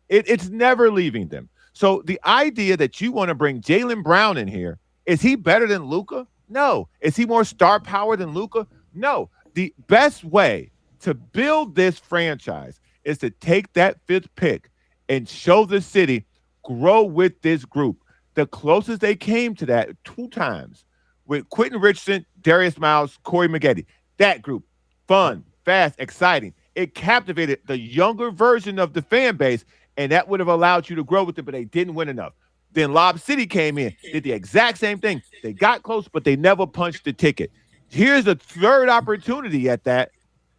It's never leaving them. So the idea that you want to bring Jaylen Brown in here, is he better than Luka? No. Is he more star power than Luka? No. The best way to build this franchise is to take that 5th pick and show the city, grow with this group. The closest they came to that 2 times with Quentin Richardson, Darius Miles, Corey Maggette. That group, fun, fast, exciting. It captivated the younger version of the fan base, and that would have allowed you to grow with it, but they didn't win enough. Then Lob City came in, did the exact same thing. They got close, but they never punched the ticket. Here's a 3rd opportunity at that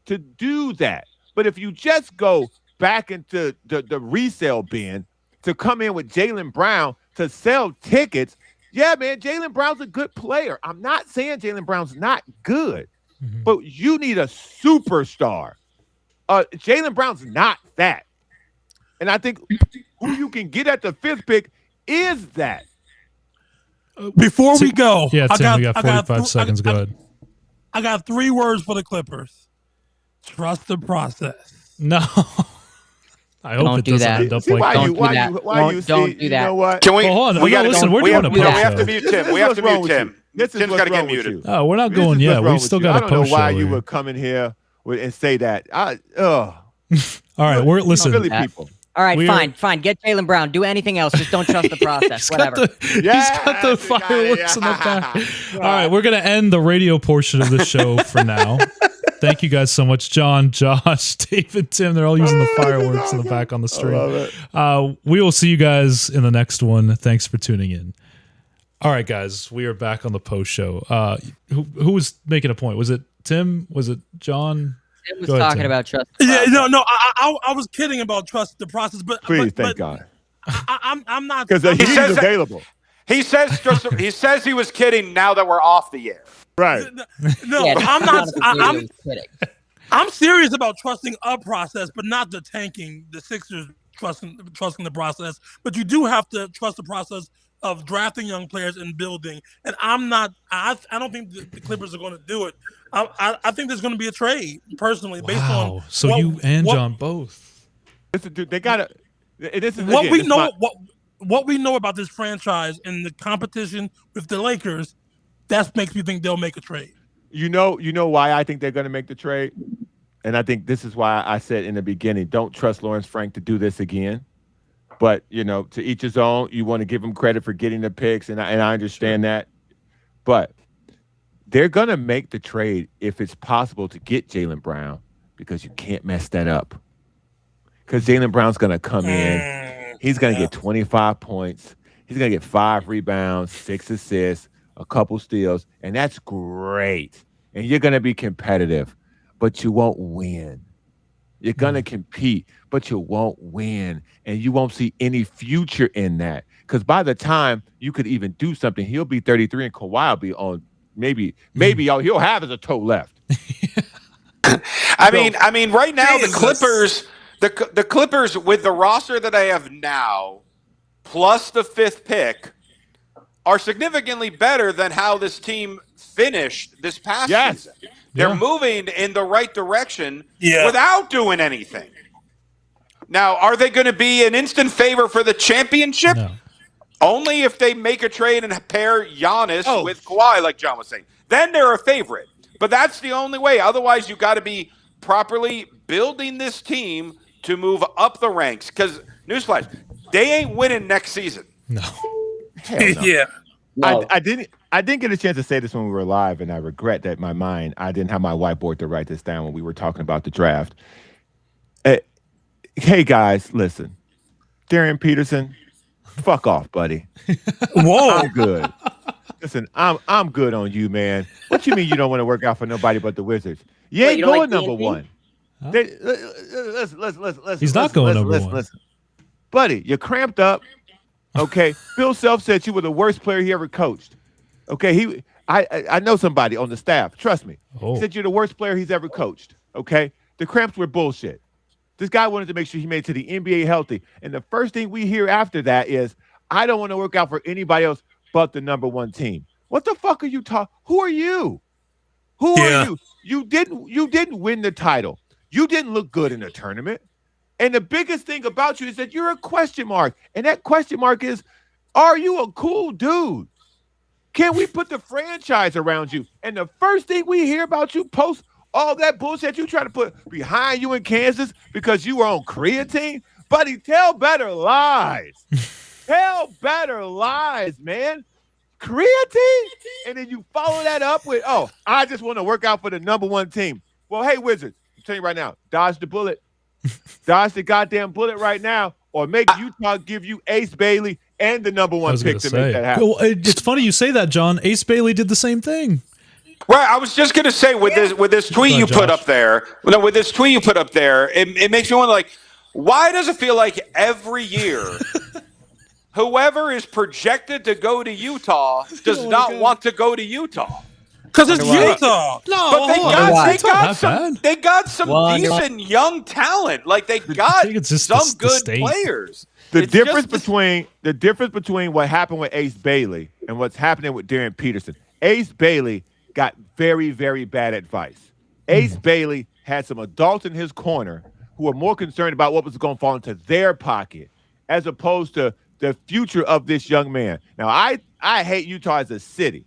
to do that. But if you just go back into the resale bin to come in with Jaylen Brown to sell tickets, yeah, man, Jaylen Brown's a good player. I'm not saying Jaylen Brown's not good, but you need a superstar. Jaylen Brown's not that. And I think who you can get at the 5th pick is that. Before we go, Tim, we got 45 seconds. Go ahead. I got 3 words for the Clippers. Trust the process. No. I hope it doesn't end up like that. Don't do that. You know what? Can we? Hold on. We got to listen. We're doing a we post have to show. mute Tim. We have to mute Tim. Tim's got to get muted. Oh, we're not going yet. We've still got a post show. I don't know why here. you would come in here and say that. All right, listen. Philly people. All right, fine. Get Jaylen Brown. Do anything else. Just don't trust the process. Whatever. He's got the fireworks in the back. All right, we're going to end the radio portion of the show for now. Thank you guys so much, John, Josh, David, Tim. They're all using the fireworks in the back on the stream. We will see you guys in the next one. Thanks for tuning in. All right, guys, we are back on the post show. Who was making a point? Was it Tim, was it John? Tim was Go ahead, talking Tim. about trust. Yeah, no. I was kidding about trust the process, but Please, but thank God. I'm not Because I'm he's not- available. He says he was kidding now that we're off the air. Right. No, Yeah, I'm not. I'm kidding. I'm serious about trusting a process, but not the tanking. The Sixers trusting the process, but you do have to trust the process of drafting young players and building. And I'm not. I don't think the Clippers are going to do it. I think there's going to be a trade personally based on. Wow. So you and John both. They got to. This is What again, we this is know. my- What we know about this franchise and the competition with the Lakers, that makes me think they'll make a trade. You know why I think they're going to make the trade? And I think this is why I said in the beginning, don't trust Lawrence Frank to do this again. But, to each his own, you want to give him credit for getting the picks, and I understand that. But they're going to make the trade if it's possible to get Jaylen Brown, because you can't mess that up. Because Jaylen Brown's going to come in. He's going to get 25 points. He's going to get 5 rebounds, 6 assists, a couple steals, and that's great. And you're going to be competitive, but you won't win. You're going to compete, but you won't win. And you won't see any future in that. Because by the time you could even do something, he'll be 33 and Kawhi will be on maybe he'll have as a toe left. I mean, right now Jesus. the Clippers, the Clippers with the roster that I have now, plus the 5th pick, are significantly better than how this team finished this past season. They're moving in the right direction without doing anything. Now, are they going to be an instant favor for the championship? No. Only if they make a trade and pair Giannis with Kawhi, like John was saying. Then they're a favorite. But that's the only way. Otherwise, you got to be properly building this team to move up the ranks. Because, newsflash, they ain't winning next season. No. Hell no. Yeah. No. I didn't get a chance to say this when we were live, and I regret that I didn't have my whiteboard to write this down when we were talking about the draft. Hey guys, listen, Darren Peterson, fuck off, buddy. Whoa. I'm good. Listen, I'm good on you, man. What you mean you don't want to work out for nobody but the Wizards? You ain't you don't going like number TNT? one. Huh? Listen. He's not going number one. Listen. Buddy, you're cramped up. Okay, Bill Self said you were the worst player he ever coached. Okay, I know somebody on the staff. Trust me. Oh. He said you're the worst player he's ever coached. Okay, the cramps were bullshit. This guy wanted to make sure he made it to the NBA healthy, and the first thing we hear after that is, "I don't want to work out for anybody else but the number one team." What the fuck are you talking? Who are you? Who are you? You didn't win the title. You didn't look good in the tournament. And the biggest thing about you is that you're a question mark. And that question mark is, are you a cool dude? Can we put the franchise around you? And the first thing we hear about you post all that bullshit you try to put behind you in Kansas because you were on creatine, buddy, tell better lies. Tell better lies, man. Creatine? And then you follow that up with, I just want to work out for the number one team. Well, hey, Wizards, I'm telling you right now, dodge the bullet. Dodge the goddamn bullet right now, or make Utah give you Ace Bailey and the number one pick to make that happen. Well, it's funny you say that, John. Ace Bailey did the same thing. Well, I was just gonna say with this tweet you put up there. No, with this tweet you put up there, it makes me wonder, like, why does it feel like every year whoever is projected to go to Utah does not want to go to Utah? Because it's Utah. No, But they got some Wonder why. decent young talent. Like they got think it's just some the good state. players. The It's difference just between what happened with Ace Bailey and what's happening with Darren Peterson. Ace Bailey got very, very bad advice. Ace Bailey had some adults in his corner who were more concerned about what was going to fall into their pocket as opposed to the future of this young man. Now, I hate Utah as a city,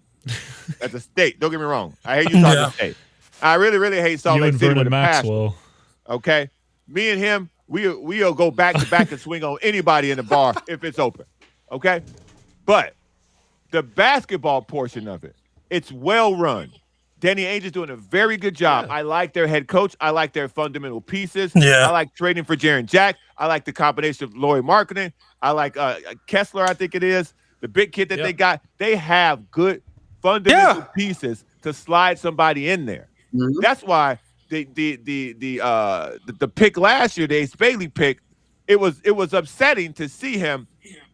as a state. Don't get me wrong. I hate Utah as a state. I really, really hate Salt You Lake and City with Vernon a passion. Maxwell. Okay? Me and him, we'll go back to back and swing on anybody in the bar if it's open. Okay? But the basketball portion of it, it's well run. Danny Ainge's doing a very good job. I like their head coach. I like their fundamental pieces. Yeah. I like trading for Jaren Jack. I like the combination of Laurie Marketing. I like Kessler, I think it is, the big kid that they got. They have good fundamental pieces to slide somebody in there. That's why the pick last year, the Ace Bailey pick, it was upsetting to see him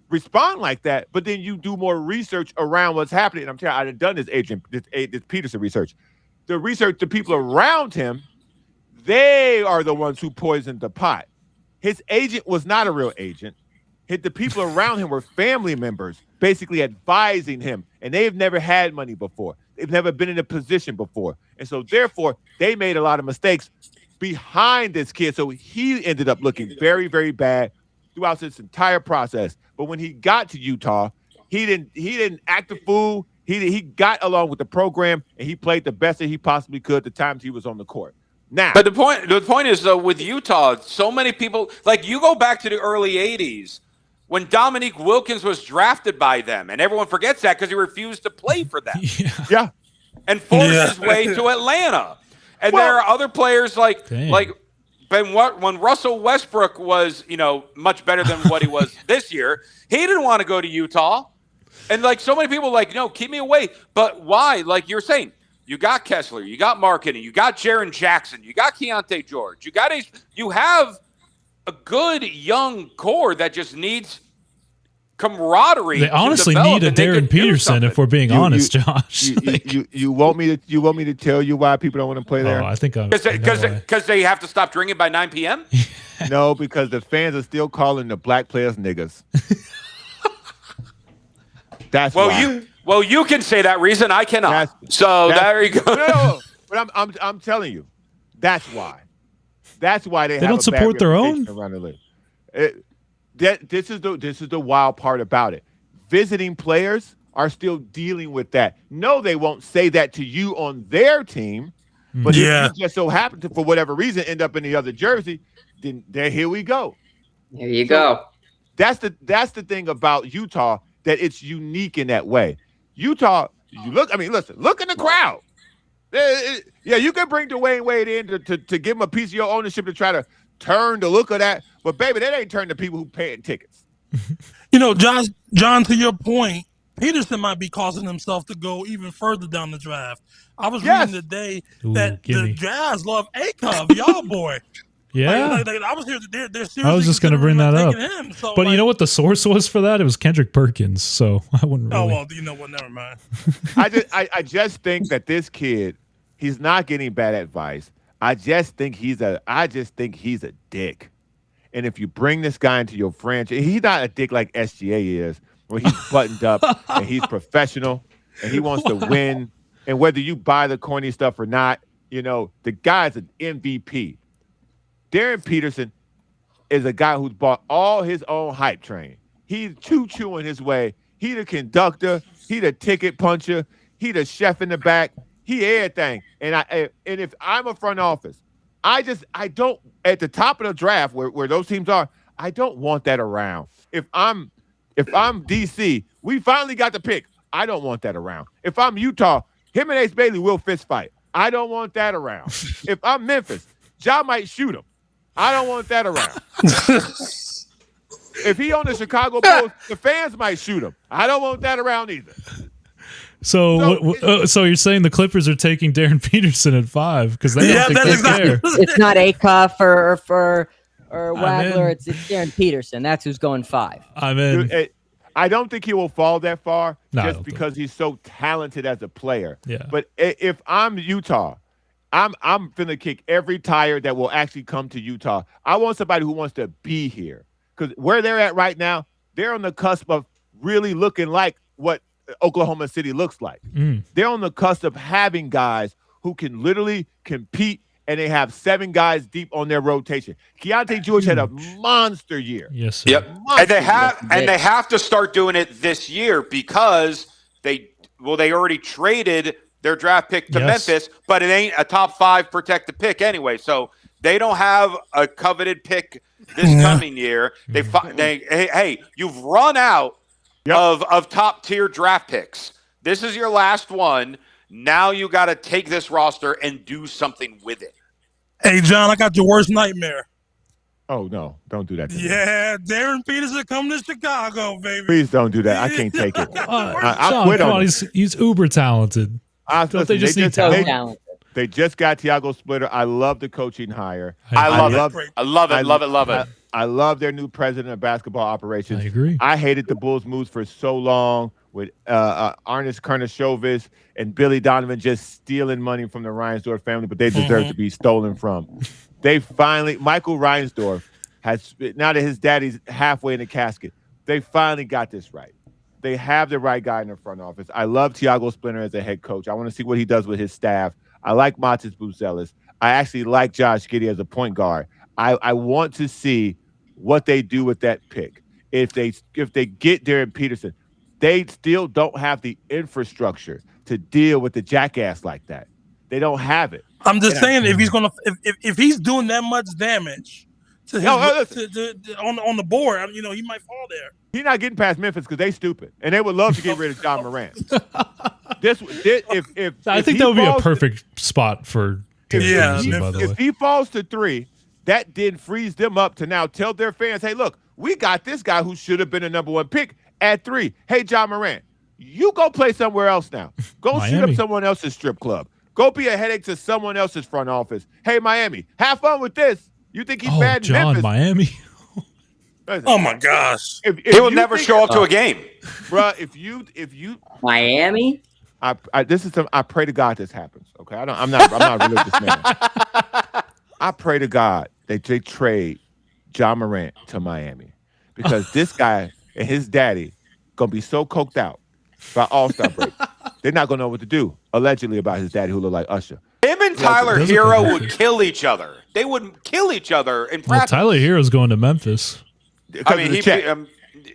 respond like that. But then you do more research around what's happening. And I'm telling you, I've done this Peterson research. The people around him, they are the ones who poisoned the pot. His agent was not a real agent. The people around him were family members, basically advising him, and they've never had money before. They've never been in a position before. And so, therefore, they made a lot of mistakes behind this kid. So he ended up looking very, very bad throughout this entire process. But when he got to Utah, he didn't act a fool. He got along with the program, and he played the best that he possibly could the times he was on the court. Now, but the point is, though, with Utah, so many people, like, you go back to the early 80s when Dominique Wilkins was drafted by them, and everyone forgets that because he refused to play for them. Yeah. And forced his way to Atlanta. And there are other players like when Russell Westbrook was, much better than what he was this year, he didn't want to go to Utah. And like so many people keep me away. But why? Like you're saying, you got Kessler, you got Marketing, you got Jaren Jackson, you got Keontae George, you have a good young core that just needs camaraderie. They honestly need a Darren Peterson, if we're being honest, Josh. You want me to tell you why people don't want to play there? I think because they have to stop drinking by 9 p.m. No, because the fans are still calling the black players niggas. That's why. You can say that reason. I cannot. There you go. No, but I'm telling you, that's why. That's why they don't support their own around the league. This is the wild part about it. Visiting players are still dealing with that. No, they won't say that to you on their team, but if you just so happen to, for whatever reason, end up in the other jersey, then here we go. There you go. That's the thing about Utah, that it's unique in that way. Utah, look in the crowd. Yeah, you can bring Dwayne Wade in to give him a piece of your ownership to try to turn the look of that. But, baby, that ain't turn the people who paying tickets. John, to your point, Peterson might be causing himself to go even further down the draft. I was reading today that the Jazz love Acuff, y'all boy. Yeah. I was here. They're seriously. I was just going to bring that up. Him, so but you know what the source was for that? It was Kendrick Perkins. So I wouldn't really. Oh, well, you know what? Never mind. I just think that this kid, he's not getting bad advice. I just think he's a dick. And if you bring this guy into your franchise, he's not a dick like SGA is, where he's buttoned up and he's professional and he wants to win. And whether you buy the corny stuff or not, the guy's an MVP. Darren Peterson is a guy who's bought all his own hype train. He's choo-chooing his way. He the conductor. He the ticket puncher. He the chef in the back. He everything. And if I'm a front office, I don't, at the top of the draft where those teams are, I don't want that around. If I'm DC, we finally got the pick. I don't want that around. If I'm Utah, him and Ace Bailey will fist fight. I don't want that around. If I'm Memphis, Ja might shoot him. I don't want that around. If he on the Chicago Bulls, the fans might shoot him. I don't want that around either. So you're saying the Clippers are taking Darren Peterson at 5 because they don't think they care. It's not Acuff or Wagler. It's Darren Peterson. That's who's going 5. I'm in. Dude, I don't think he will fall that far just because he's so talented as a player. Yeah. But if I'm Utah, I'm finna kick every tire that will actually come to Utah. I want somebody who wants to be here, because where they're at right now, they're on the cusp of really looking like what Oklahoma City looks like. They're on the cusp of having guys who can literally compete, and they have 7 guys deep on their rotation. Keontae George had a monster year. Yes, sir. Yep. And they have to start doing it this year because they already traded their draft pick to Memphis, but it ain't a top 5 protected pick anyway. So they don't have a coveted pick this coming year. Hey, you've run out of top tier draft picks. This is your last one. Now you got to take this roster and do something with it. Hey, John, I got your worst nightmare. Oh, no. Don't do that to me. Darren Peterson coming to Chicago, baby. Please don't do that. I can't take it. I quit on him. He's uber talented. They just need talent. They just got Tiago Splitter. I love the coaching hire. I love it. I love it. Love it. I love their new president of basketball operations. I agree. I hated the Bulls' moves for so long with Arnis Karnisovas and Billy Donovan just stealing money from the Reinsdorf family, but they deserve to be stolen from. They finally, Michael Reinsdorf has, now that his daddy's halfway in the casket, they finally got this right. They have the right guy in the front office. I love Tiago Splitter as a head coach. I want to see what he does with his staff. I like Matas Buzelis. I actually like Josh Giddey as a point guard. I want to see what they do with that pick. If they get Darren Peterson, they still don't have the infrastructure to deal with the jackass like that. They don't have it. I'm just saying, if he's doing that much damage to his, on the board, he might fall there. He's not getting past Memphis because they stupid, and they would love to get rid of John Morant. I think that would be a perfect spot for Darius Garland, by the way. If he falls to 3, that then frees them up to now tell their fans, hey, look, we got this guy who should have been a number 1 pick at 3. Hey, John Morant, you go play somewhere else now. Go shoot up someone else's strip club. Go be a headache to someone else's front office. Hey, Miami, have fun with this. You think he's bad in Memphis? Miami. Oh my gosh. He will never show up to a game. Bro, if you Miami? I pray to God this happens. Okay. I'm not a religious man. I pray to God that they trade John Morant to Miami. Because this guy and his daddy gonna be so coked out by All-Star break. They're not gonna know what to do, allegedly, about his daddy who looked like Usher. Him and Tyler Hero would kill each other. They would kill each other in practice. Tyler Hero's going to Memphis. Because of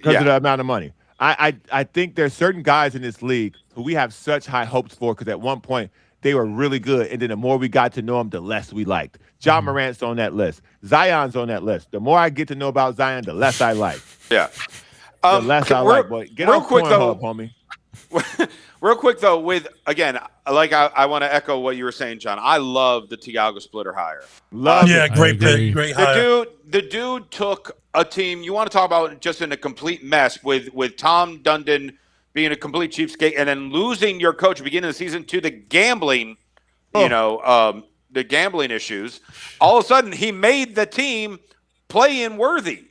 the amount of money. I think there's certain guys in this league who we have such high hopes for because at one point they were really good, and then the more we got to know them, the less we liked. John Morant's on that list. Zion's on that list. The more I get to know about Zion, the less I like. Yeah. The less I like. Boy, get real quick though, homie. Real quick though, with again, I want to echo what you were saying, John. I love the Tiago Splitter hire. Great pick, great hire. The dude took a team. You want to talk about just in a complete mess with Tom Dundon being a complete cheapskate and then losing your coach beginning of the season to the gambling, the gambling issues. All of a sudden, he made the team play-in worthy,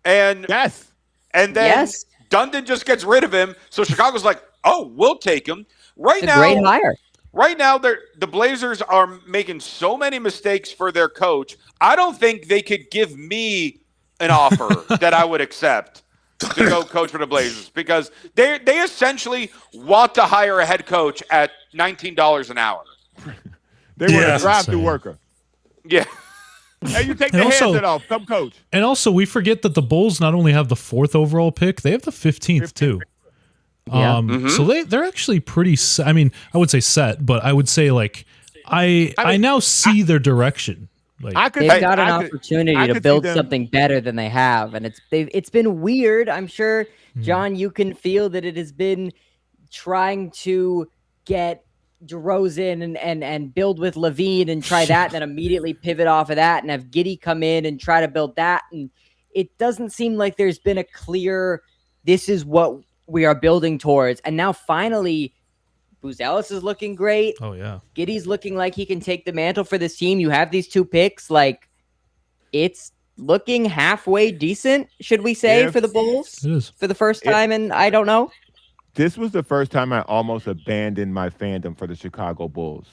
and then Dundon just gets rid of him. So Chicago's like, oh, we'll take him right now. Great hire. Right now, the Blazers are making so many mistakes for their coach. I don't think they could give me an offer that I would accept to go coach for the Blazers because they essentially want to hire a head coach at $19 an hour. They want a drive-through worker. Yeah. Hey, you take the headset off. Come coach. And also, we forget that the Bulls not only have the 4th overall pick, they have the 15th too. Yeah. So they're actually pretty set. I mean, I would say set, but I would say I now see their direction. Like they've got an opportunity to build something better than they have, and it's been weird. I'm sure, John, you can feel that it has been trying to get DeRozan and build with Levine and try that, and then immediately pivot off of that and have Giddey come in and try to build that, and it doesn't seem like there's been a clear. This is what we are building towards, and now finally. Buzelis is looking great. Oh, yeah. Giddey's looking like he can take the mantle for this team. You have these 2 picks. Like, it's looking halfway decent, should we say, for the Bulls? It is. For the first time, and I don't know. This was the first time I almost abandoned my fandom for the Chicago Bulls.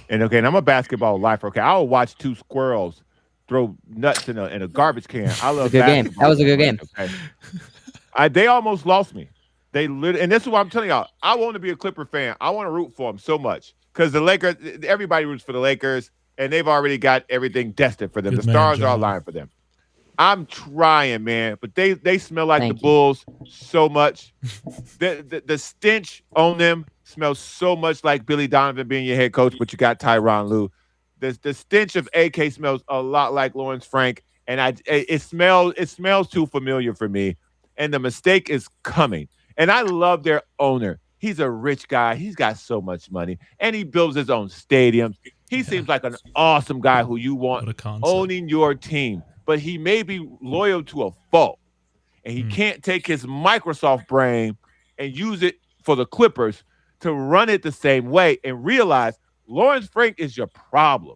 And I'm a basketball lifer. Okay, I'll watch 2 squirrels throw nuts in a garbage can. I love that. Game. That was a good game. Okay. They almost lost me. And this is what I'm telling y'all. I want to be a Clipper fan. I want to root for them so much because the Lakers, everybody roots for the Lakers, and they've already got everything destined for them. The stars are aligned for them. I'm trying, man, but they smell like the Bulls so much. The stench on them smells so much like Billy Donovan being your head coach, but you got Tyronn Lue. The stench of AK smells a lot like Lawrence Frank, and it smells too familiar for me. And the mistake is coming. And I love their owner. He's a rich guy. He's got so much money. And he builds his own stadiums. He seems like an awesome guy who you want owning your team. But he may be loyal to a fault. And he can't take his Microsoft brain and use it for the Clippers to run it the same way and realize Lawrence Frank is your problem.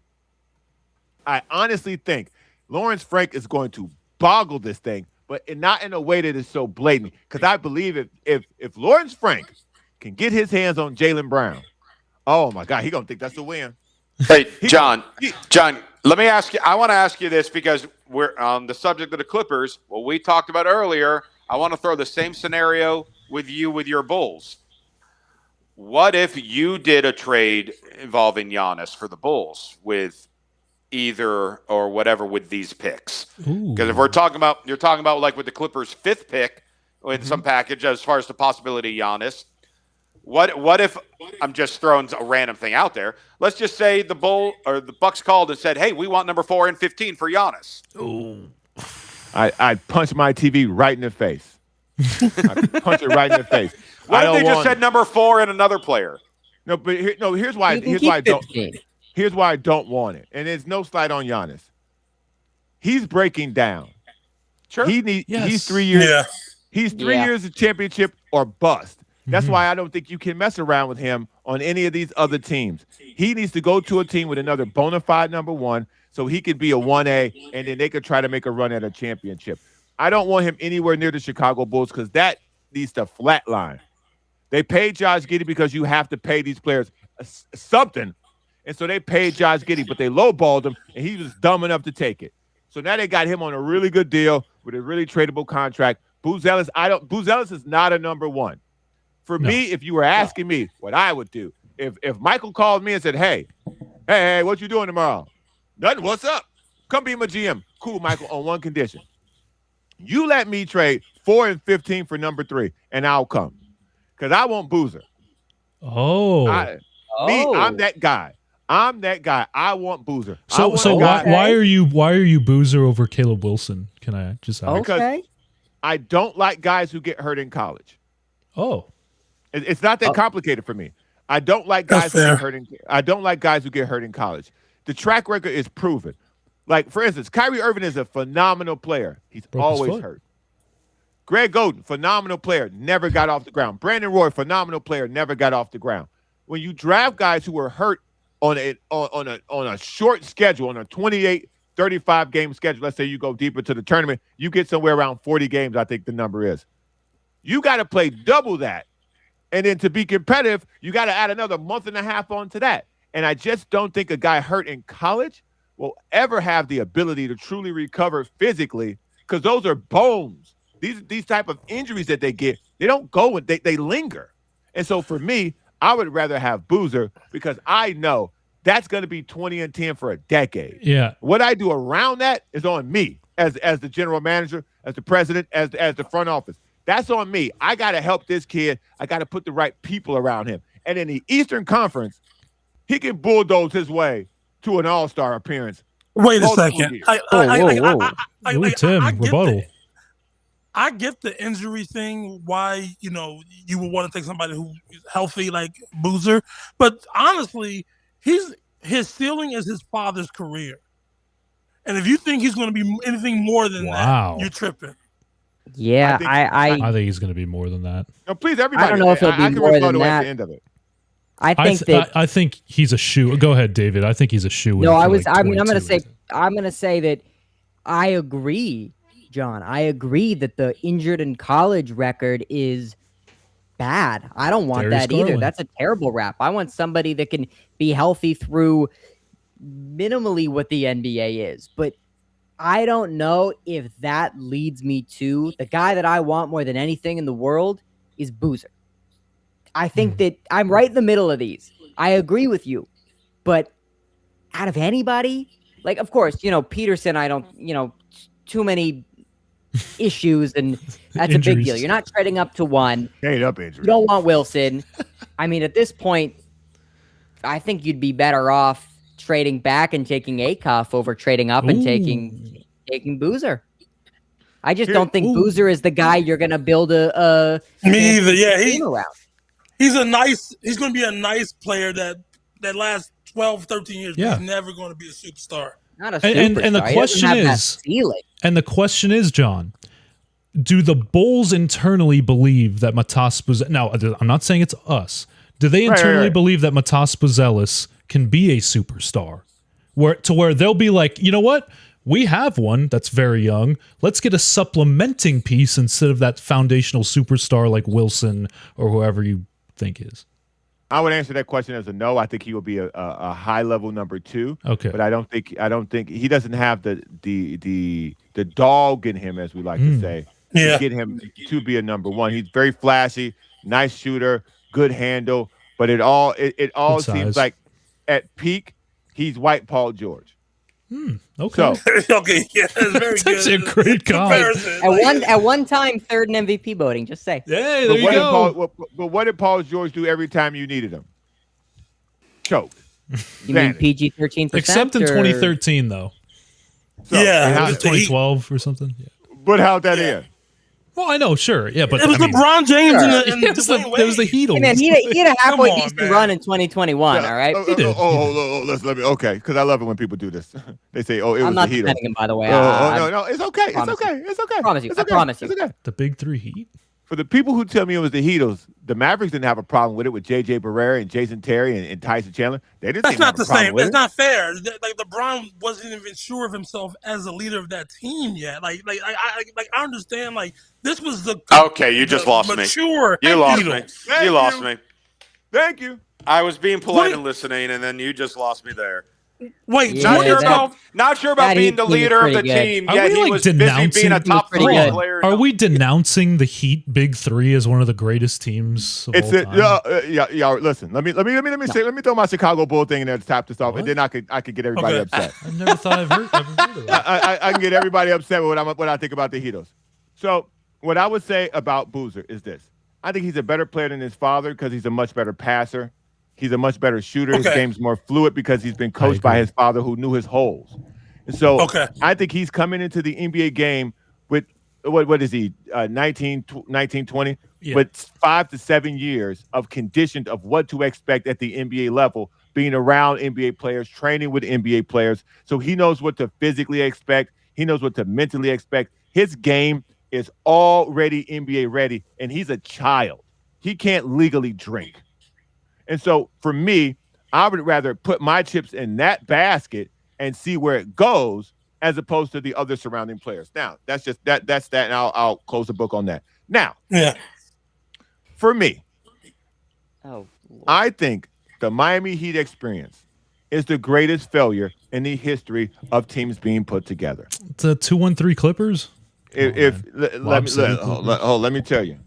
I honestly think Lawrence Frank is going to boggle this thing, but not in a way that is so blatant. Because I believe if Lawrence Frank can get his hands on Jaylen Brown, oh my God, he's gonna think that's a win. Hey, John, let me ask you. I want to ask you this because we're on the subject of the Clippers. What we talked about earlier. I want to throw the same scenario with your Bulls. What if you did a trade involving Giannis for the Bulls with either or whatever with these picks? Because if you're talking about like with the Clippers' 5th pick with some package as far as the possibility of Giannis. What if I'm just throwing a random thing out there? Let's just say the Bucks called and said, "Hey, we want number 4 and 15 for Giannis." Ooh. I'd punch my TV right in the face. I'd punch it right in the face. What if they just said number 4 and another player? No, but here's why. Here's why I don't want it. And there's no slight on Giannis. He's breaking down. Sure. He's 3 years. Yeah. He's 3 years of championship or bust. That's why I don't think you can mess around with him on any of these other teams. He needs to go to a team with another bona fide number 1 so he could be a 1A, and then they could try to make a run at a championship. I don't want him anywhere near the Chicago Bulls because that needs to flatline. They paid Josh Giddey because you have to pay these players something. And so they paid Josh Giddey, but they lowballed him, and he was dumb enough to take it. So now they got him on a really good deal with a really tradable contract. Buzelis is not a number 1. For me, if you were asking me what I would do, if Michael called me and said, hey, what you doing tomorrow? Nothing. What's up? Come be my GM. Cool, Michael, on one condition. You let me trade 4 and 15 for number 3, and I'll come. Because I want Boozer. I'm that guy. I want Boozer. So why are you Boozer over Caleb Wilson? Can I just ask? Because I don't like guys who get hurt in college. Oh. It's not that complicated for me. I don't like guys who get hurt in college. The track record is proven. Like, for instance, Kyrie Irving is a phenomenal player. He's always hurt. Greg Oden, phenomenal player, never got off the ground. Brandon Roy, phenomenal player, never got off the ground. When you draft guys who are hurt on a short schedule, on a 28, 35 game schedule, let's say you go deeper to the tournament, you get somewhere around 40 games, I think the number is. You got to play double that. And then to be competitive, you got to add another month and a half onto that. And I just don't think a guy hurt in college will ever have the ability to truly recover physically, because those are bones. These type of injuries that they get, they don't go and they linger. And so for me, I would rather have Boozer because I know that's going to be 20 and 10 for a decade. Yeah. What I do around that is on me as the general manager, as the president, as the front office. That's on me. I got to help this kid. I got to put the right people around him. And in the Eastern Conference, he can bulldoze his way to an all-star appearance. Wait a second. Tim, rebuttal. I get the injury thing, why, you would want to take somebody who's healthy like Boozer. But honestly, his ceiling is his father's career. And if you think he's going to be anything more than that, you're tripping. Yeah, I think he's going to be more than that. No, please, everybody. I don't know if he'll be more than that. At the end of it. I think he's a shoe. Go ahead, David. I think he's a shoe. No, I'm going to say that I agree, John. I agree that the injured in college record is bad. I don't want Darius that either. Garland. That's a terrible rap. I want somebody that can be healthy through minimally what the NBA is. But I don't know if that leads me to the guy that I want more than anything in the world is Boozer. I think that I'm right in the middle of these. I agree with you. But out of anybody, like, of course, Peterson, I don't, too many issues, and that's a big deal. You're not trading up to 1. Ain't up injury. You don't want Wilson. I mean, at this point, I think you'd be better off trading back and taking Acuff over trading up and taking Boozer. I just don't think Boozer is the guy you're going to build a me either. Yeah, team around. He's going to be a nice player that lasts 12, 13 years. Yeah. He's never going to be a superstar. Not a superstar. And the question is, John, do the Bulls internally believe that Matas Buzelis? Now, I'm not saying it's us. Do they internally believe that Matas Buzelis can be a superstar, where they'll be like, you know what? We have one that's very young. Let's get a supplementing piece instead of that foundational superstar like Wilson or whoever you think is. I would answer that question as a no. I think he will be a high level number 2. Okay, but I don't think he doesn't have the dog in him, as we like to say, to get him to be a number 1. He's very flashy, nice shooter, good handle, but it all seems like at peak he's white Paul George. Okay. So, okay, yeah, that's very that's good. actually a great comparison. At one time, third in MVP voting. Just say. Hey, there you go. But what did Paul George do every time you needed him? Choke. You mean PG-13%? Except in 2013, though. So, yeah, 2012 or something. Yeah. But how'd that end? Well, I know, sure, yeah, but it was LeBron James and it was the Heat. Hey, man, he had a halfway Come on, decent man. run in 2021. All right. Let me. Okay, because I love it when people do this. They say, "Oh, it was I'm not the Heat." defending him, by the way. No, it's okay. It's okay. It's okay. I promise you. It's I okay. promise you. It's okay. The big 3 Heat. For the people who tell me it was the Heatles, the Mavericks didn't have a problem with it with J.J. Barrera and Jason Terry and Tyson Chandler. They didn't. That's not the same. It's It's not fair. Like LeBron wasn't even sure of himself as a leader of that team yet. Like I understand. Like this was the Okay, you just lost me. mature. You lost me. Thank You lost you. me. Thank you. I was being polite Wait. and listening, and then you just lost me there. Wait, Yeah, Not sure about that being Heat the team is leader of the pretty good. team. Are Yeah, we, he like, was busy denouncing being a top pretty 3 good. player. Are we denouncing the Heat big 3 as one of the greatest teams of all time? Yeah. Listen, let me throw my Chicago Bull thing in there to top this off, and then I could get everybody upset. I never thought I've ever heard of that. I can get everybody upset with what I think about the Heatles. So what I would say about Boozer is this: I think he's a better player than his father because he's a much better passer. He's a much better shooter. His game's more fluid because he's been coached by his father who knew his holes. And so I think he's coming into the NBA game with, what is he, 19, 20, with 5 to 7 years of conditioned of what to expect at the NBA level, being around NBA players, training with NBA players. So he knows what to physically expect. He knows what to mentally expect. His game is already NBA ready, and he's a child. He can't legally drink. And so for me, I would rather put my chips in that basket and see where it goes as opposed to the other surrounding players. Now, that's just that. And I'll close the book on that. Now, for me, I think the Miami Heat experience is the greatest failure in the history of teams being put together. The 2-1-3 Clippers. Let me tell you,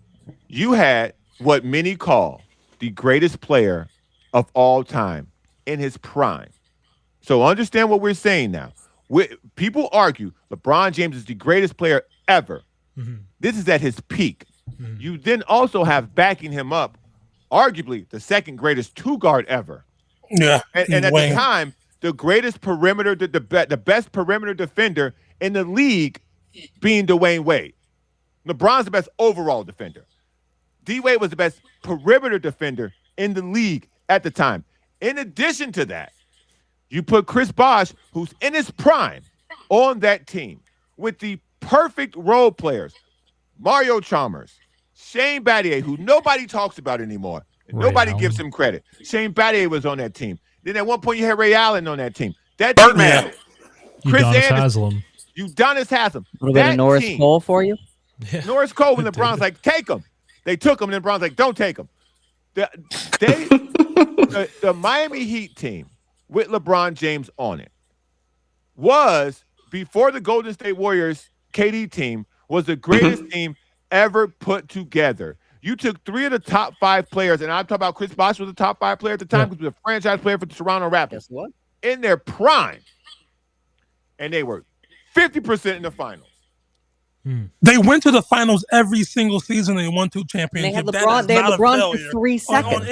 you had what many call the greatest player of all time in his prime. So understand what we're saying now. People argue LeBron James is the greatest player ever. Mm-hmm. This is at his peak. Mm-hmm. You then also have backing him up, arguably the second greatest 2-guard ever. Yeah. And at the time, the greatest perimeter, the best perimeter defender in the league being Dwayne Wade. LeBron's the best overall defender. D-Wade was the best perimeter defender in the league at the time. In addition to that, you put Chris Bosh, who's in his prime, on that team with the perfect role players. Mario Chalmers, Shane Battier, who nobody talks about anymore. And nobody gives him credit. Shane Battier was on that team. Then at one point you had Ray Allen on that team. That team had Chris Anderson. Udonis Haslem. A little bit of Norris Cole for you? Yeah. Norris Cole when LeBron's like, take him. They took him, and then LeBron's like, don't take him. The Miami Heat team with LeBron James on it was, before the Golden State Warriors KD team, was the greatest team ever put together. You took 3 of the top 5 players, and I'm talking about Chris Bosh was the top 5 player at the time because he was a franchise player for the Toronto Raptors. Guess what? In their prime, and they were 50% in the finals. They went to the finals every single season. They won 2 championships. They had LeBron for 3 seconds.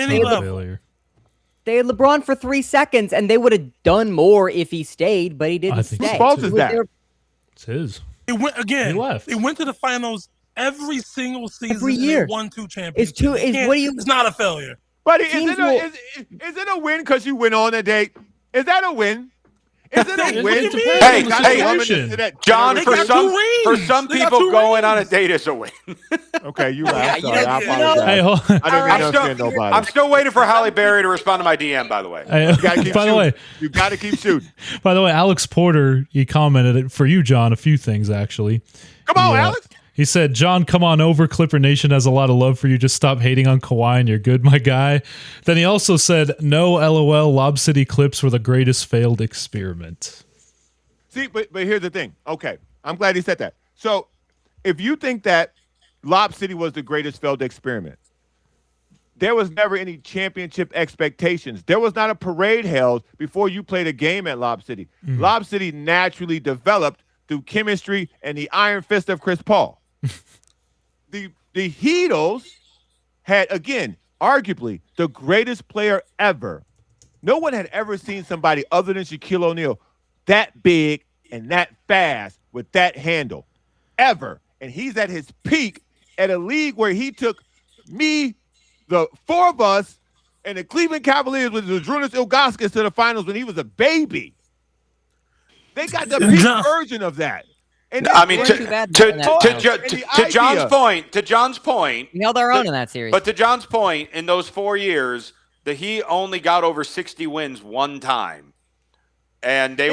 They had LeBron for 3 seconds, and they would have done more if he stayed, but he didn't stay. Whose fault is that? It's his. It went again. He left. They went to the finals every single season. Every year. They won 2 championships. It's not a failure. But is it a win because you went on a date? Is that a win? Is it a win? What do you mean? Hey, Got hey, a woman to sit at John, dinner for with got some two for some rings. They got people, two going on a rings. date is a win. Okay, you're right. Yeah, I'm sorry. I you know- apologize. Hey, hold on. I didn't mean to offend nobody. I'm still waiting for Halle Berry to respond to my DM. By the way, Hey, You gotta keep by the shooting. way, You got to keep shooting. by the way, Alex Porter, he commented it for you, John, a few things actually. Come on, Yeah. Alex. He said, John, come on over. Clipper Nation has a lot of love for you. Just stop hating on Kawhi and you're good, my guy. Then he also said, no, LOL, Lob City clips were the greatest failed experiment. See, but here's the thing. Okay, I'm glad he said that. So, if you think that Lob City was the greatest failed experiment, there was never any championship expectations. There was not a parade held before you played a game at Lob City. Lob City naturally developed through chemistry and the iron fist of Chris Paul. The Heatles had, again, arguably the greatest player ever. No one had ever seen somebody other than Shaquille O'Neal that big and that fast with that handle ever. And he's at his peak at a league where he took me, the four of us, and the Cleveland Cavaliers with Zydrunas Ilgauskas to the finals when he was a baby. They got the peak version of that. And I mean, Too bad in that finals. to John's point, We held our own in that series. but to John's point, in those 4 years, the Heat only got over 60 wins one time, and they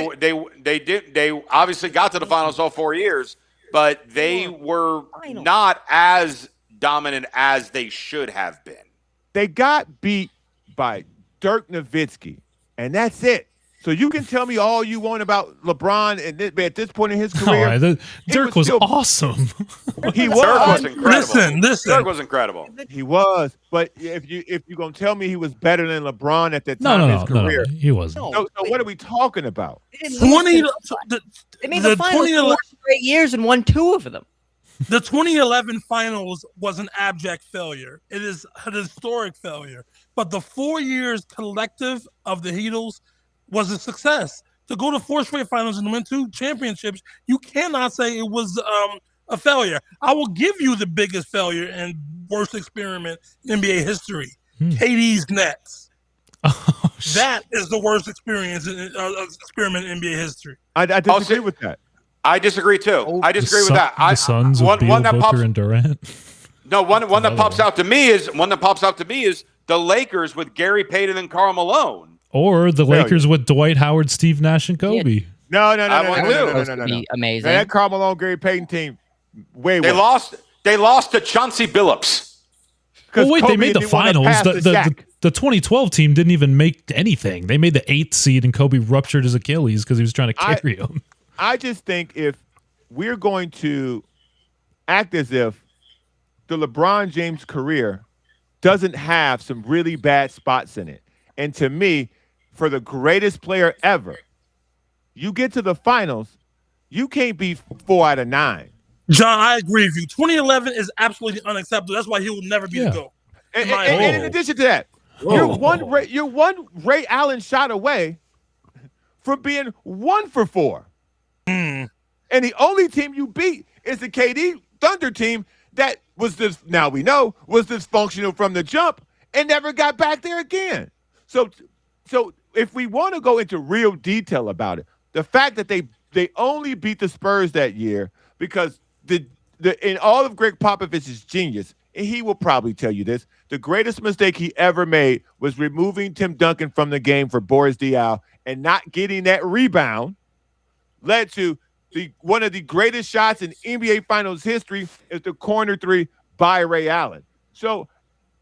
obviously got to the finals all 4 years, but they were not as dominant as they should have been. they got beat by Dirk Nowitzki, and that's it. So you can tell me all you want about LeBron and at this point in his career. Dirk was awesome. He Dirk was was. incredible. Listen. Dirk was incredible. He was. But if you're gonna tell me he was better than LeBron at that time in his career, he wasn't. So what are we talking about? They made The the finals 2011 4 straight years and won 2 of them. The 2011 finals was an abject failure. It is an historic failure. But the 4 years collective of the Heatles was a success. To go to 4 straight finals and win 2 championships, you cannot say it was a failure. I will give you the biggest failure and worst experiment in NBA history. KD's Nets. That is the worst experiment in NBA history. I disagree with that. I disagree too. I disagree with that. The Suns with Beal, Booker, and Durant. No, one that pops out to me is the Lakers with Gary Payton and Karl Malone. Or the Lakers with Dwight Howard, Steve Nash, and Kobe. No. Amazing. That Karl Malone, Gary Payton team, They lost to Chauncey Billups. Oh wait, Kobe they made the didn't wanna finals. pass to Shaq. The 2012 team didn't even make anything. They made the 8th seed, and Kobe ruptured his Achilles because he was trying to carry him. I just think if we're going to act as if the LeBron James career doesn't have some really bad spots in it, and to me, for the greatest player ever, you get to the finals, you can't be 4 out of 9. John, I agree with you. 2011 is absolutely unacceptable. That's why he will never be the GOAT. And in addition to that, you're one Ray Allen shot away from being 1 for 4. And the only team you beat is the KD Thunder team that was dysfunctional from the jump and never got back there again. So if we want to go into real detail about it, the fact that they only beat the Spurs that year because in all of Greg Popovich's genius, and he will probably tell you this, the greatest mistake he ever made was removing Tim Duncan from the game for Boris Diaw and not getting that rebound led to one of the greatest shots in NBA Finals history is the corner 3 by Ray Allen. So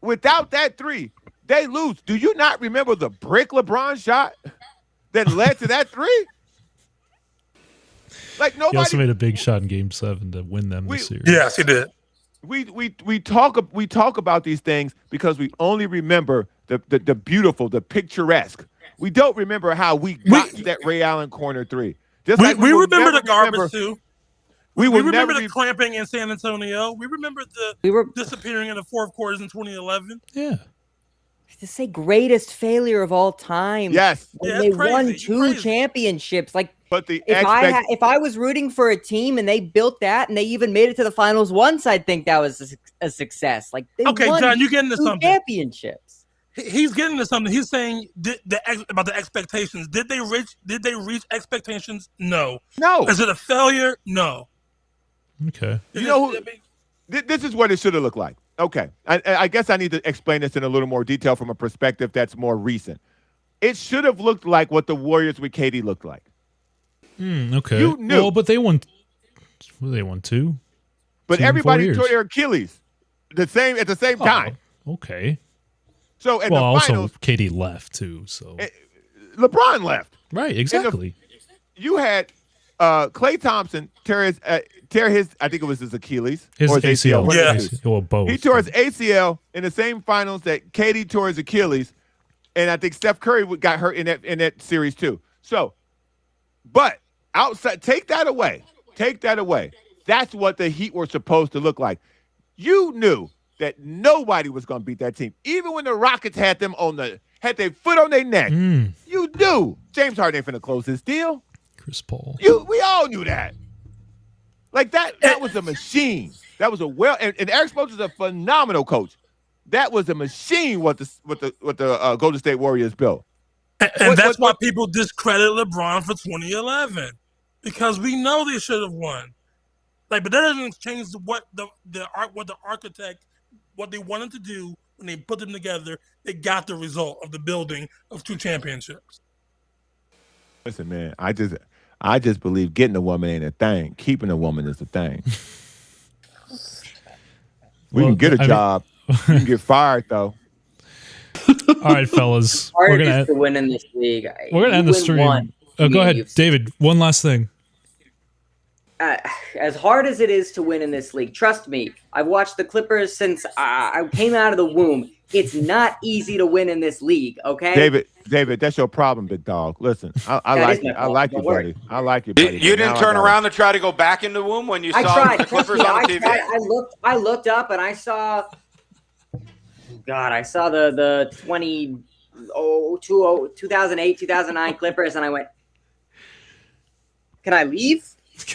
without that 3, they lose. Do you not remember the brick LeBron shot that led to that 3? Like nobody. He also made a big shot in Game 7 to win them this series. Yes, he did. We talk about these things because we only remember the beautiful, the picturesque. We don't remember how we got to that Ray Allen corner 3. Just like we remember the garbage too. We remember the clamping in San Antonio. We remember the disappearing in the fourth quarters in 2011. Yeah. To say greatest failure of all time. Yes. When they won 2 championships. Like, but if I was rooting for a team and they built that and they even made it to the finals once, I'd think that was a success. Like, they won John, you get into 2 something. championships. he's getting to something. He's saying about the expectations. Did they reach expectations? No. Is it a failure? No. Okay. This is what it should have looked like. Okay. I guess I need to explain this in a little more detail from a perspective that's more recent. It should have looked like what the Warriors with KD looked like. Okay. You knew. Well, but they won. Well, they won 2. But everybody tore their Achilles at the same time. Okay. So in the finals, also KD left too. So LeBron left. Right. Exactly. You had Klay Thompson tear his, I think it was his Achilles. His ACL. Yeah. Or both. He tore his ACL in the same finals that KD tore his Achilles, and I think Steph Curry got hurt in that series too. So, but outside, take that away. That's what the Heat were supposed to look like. You knew that nobody was going to beat that team, even when the Rockets had their foot on their neck. You knew James Harden ain't finna close his deal. Chris Paul. We all knew that. Like that was a machine. That was and Eric Spoelstra is a phenomenal coach. That was a machine. What the Golden State Warriors built. And that's why people discredit LeBron for 2011, because we know they should have won. But that doesn't change what the architect, what they wanted to do when they put them together. They got the result of the building of 2 championships. Listen, man, I just believe getting a woman ain't a thing. Keeping a woman is a thing. We can get a job. You can get fired though. All right, fellas. Hard is to win in this league. We're gonna end the stream. Go ahead, David. One last thing. As hard as it is to win in this league, trust me, I've watched the Clippers since I came out of the womb. It's not easy to win in this league, okay? David, that's your problem, big dog. Listen, I like you, buddy. I like you, buddy. You didn't turn around to try to go back in the womb when you saw the Clippers on TV? I looked up and I saw the 2008, 2009 Clippers, and I went, can I leave?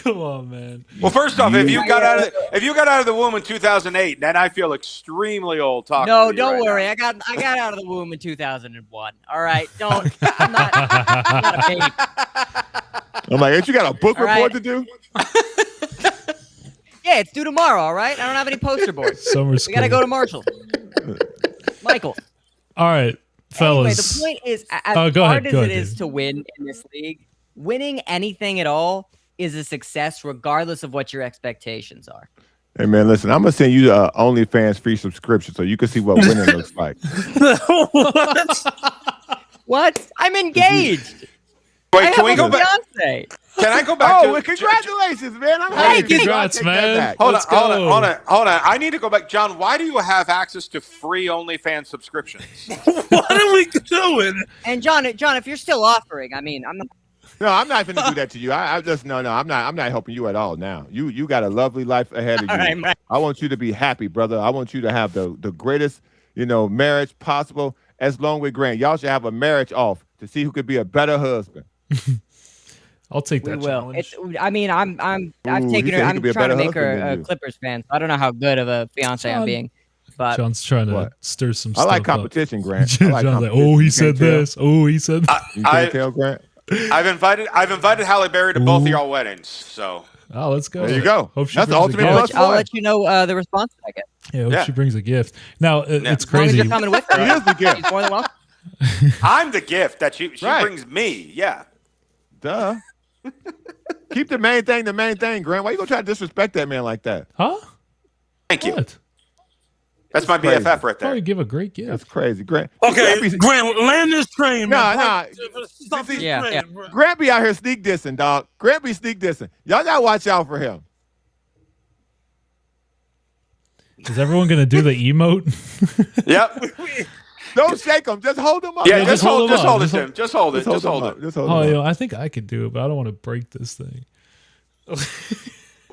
Come on, man. Well, first off, if you got out of the womb in 2008, then I feel extremely old talking. No, don't worry. I got out of the womb in 2001. All right, I'm not a baby. I'm like, ain't you got a book report to do? Yeah, it's due tomorrow. All right, I don't have any poster boards. Summer school. We gotta go to Marshall. Michael. All right, fellas. Anyway, the point is, as hard as it is to win in this league, winning anything at all is a success regardless of what your expectations are. Hey, man, listen, I'm going to send you the OnlyFans free subscription so you can see what winning looks like. What? I'm engaged. Wait, can we go back? Can I go back well, congratulations, man. I'm happy. Congrats, man. Hold on. I need to go back. John, why do you have access to free OnlyFans subscriptions? What are we doing? And John, if you're still offering, I'm not. No, I'm not going to do that to you. I'm not helping you at all now. You got a lovely life ahead of you. Right, I want you to be happy, brother. I want you to have the greatest, marriage possible as long with Grant. Y'all should have a marriage off to see who could be a better husband. I'll take that challenge. I'm trying to make her a Clippers fan. So I don't know how good of a fiance I'm being. But John's trying to stir some stuff. I like competition, Grant. John's like, he said this. He said that. You can't tell, Grant? I've invited Halle Berry to both of y'all weddings. So let's go. There you go. That's the ultimate plus one. I'll let you know the response I get. Yeah, hope she brings a gift. Now it's crazy. As long as you're coming with her. She is the gift. She's more than welcome. I'm the gift that she brings me. Yeah. Duh. Keep the main thing, Grant. Why you gonna try to disrespect that man like that? Huh? Thank you. What? That's my crazy. BFF right there. Probably give a great gift. That's crazy, Grant. Okay, Grant, land this train, man. Yeah. Grant be out here sneak dissing, dog. Grant be sneak dissing. Y'all gotta watch out for him. Is everyone gonna do the emote? Yep. Don't shake him. Just hold him up. Yeah, just hold it, Tim. Just hold it. I think I could do it, but I don't want to break this thing.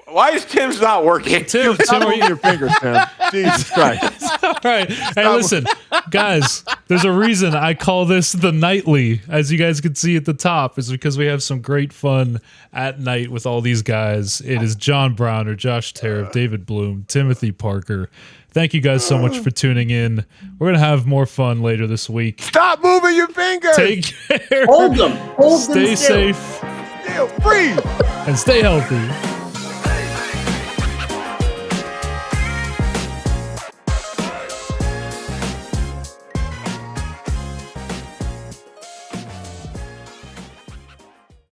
Why is Tim's not working? Tim, move your fingers, Tim. Jesus Christ. right. Hey, listen, guys, there's a reason I call this the nightly, as you guys can see at the top, is because we have some great fun at night with all these guys. It is John Browner, Josh Tariff, David Bloom, Timothy Parker. Thank you guys so much for tuning in. We're going to have more fun later this week. Stop moving your fingers. Take care. Hold them. Hold them Stay still. safe. Still free. And stay healthy.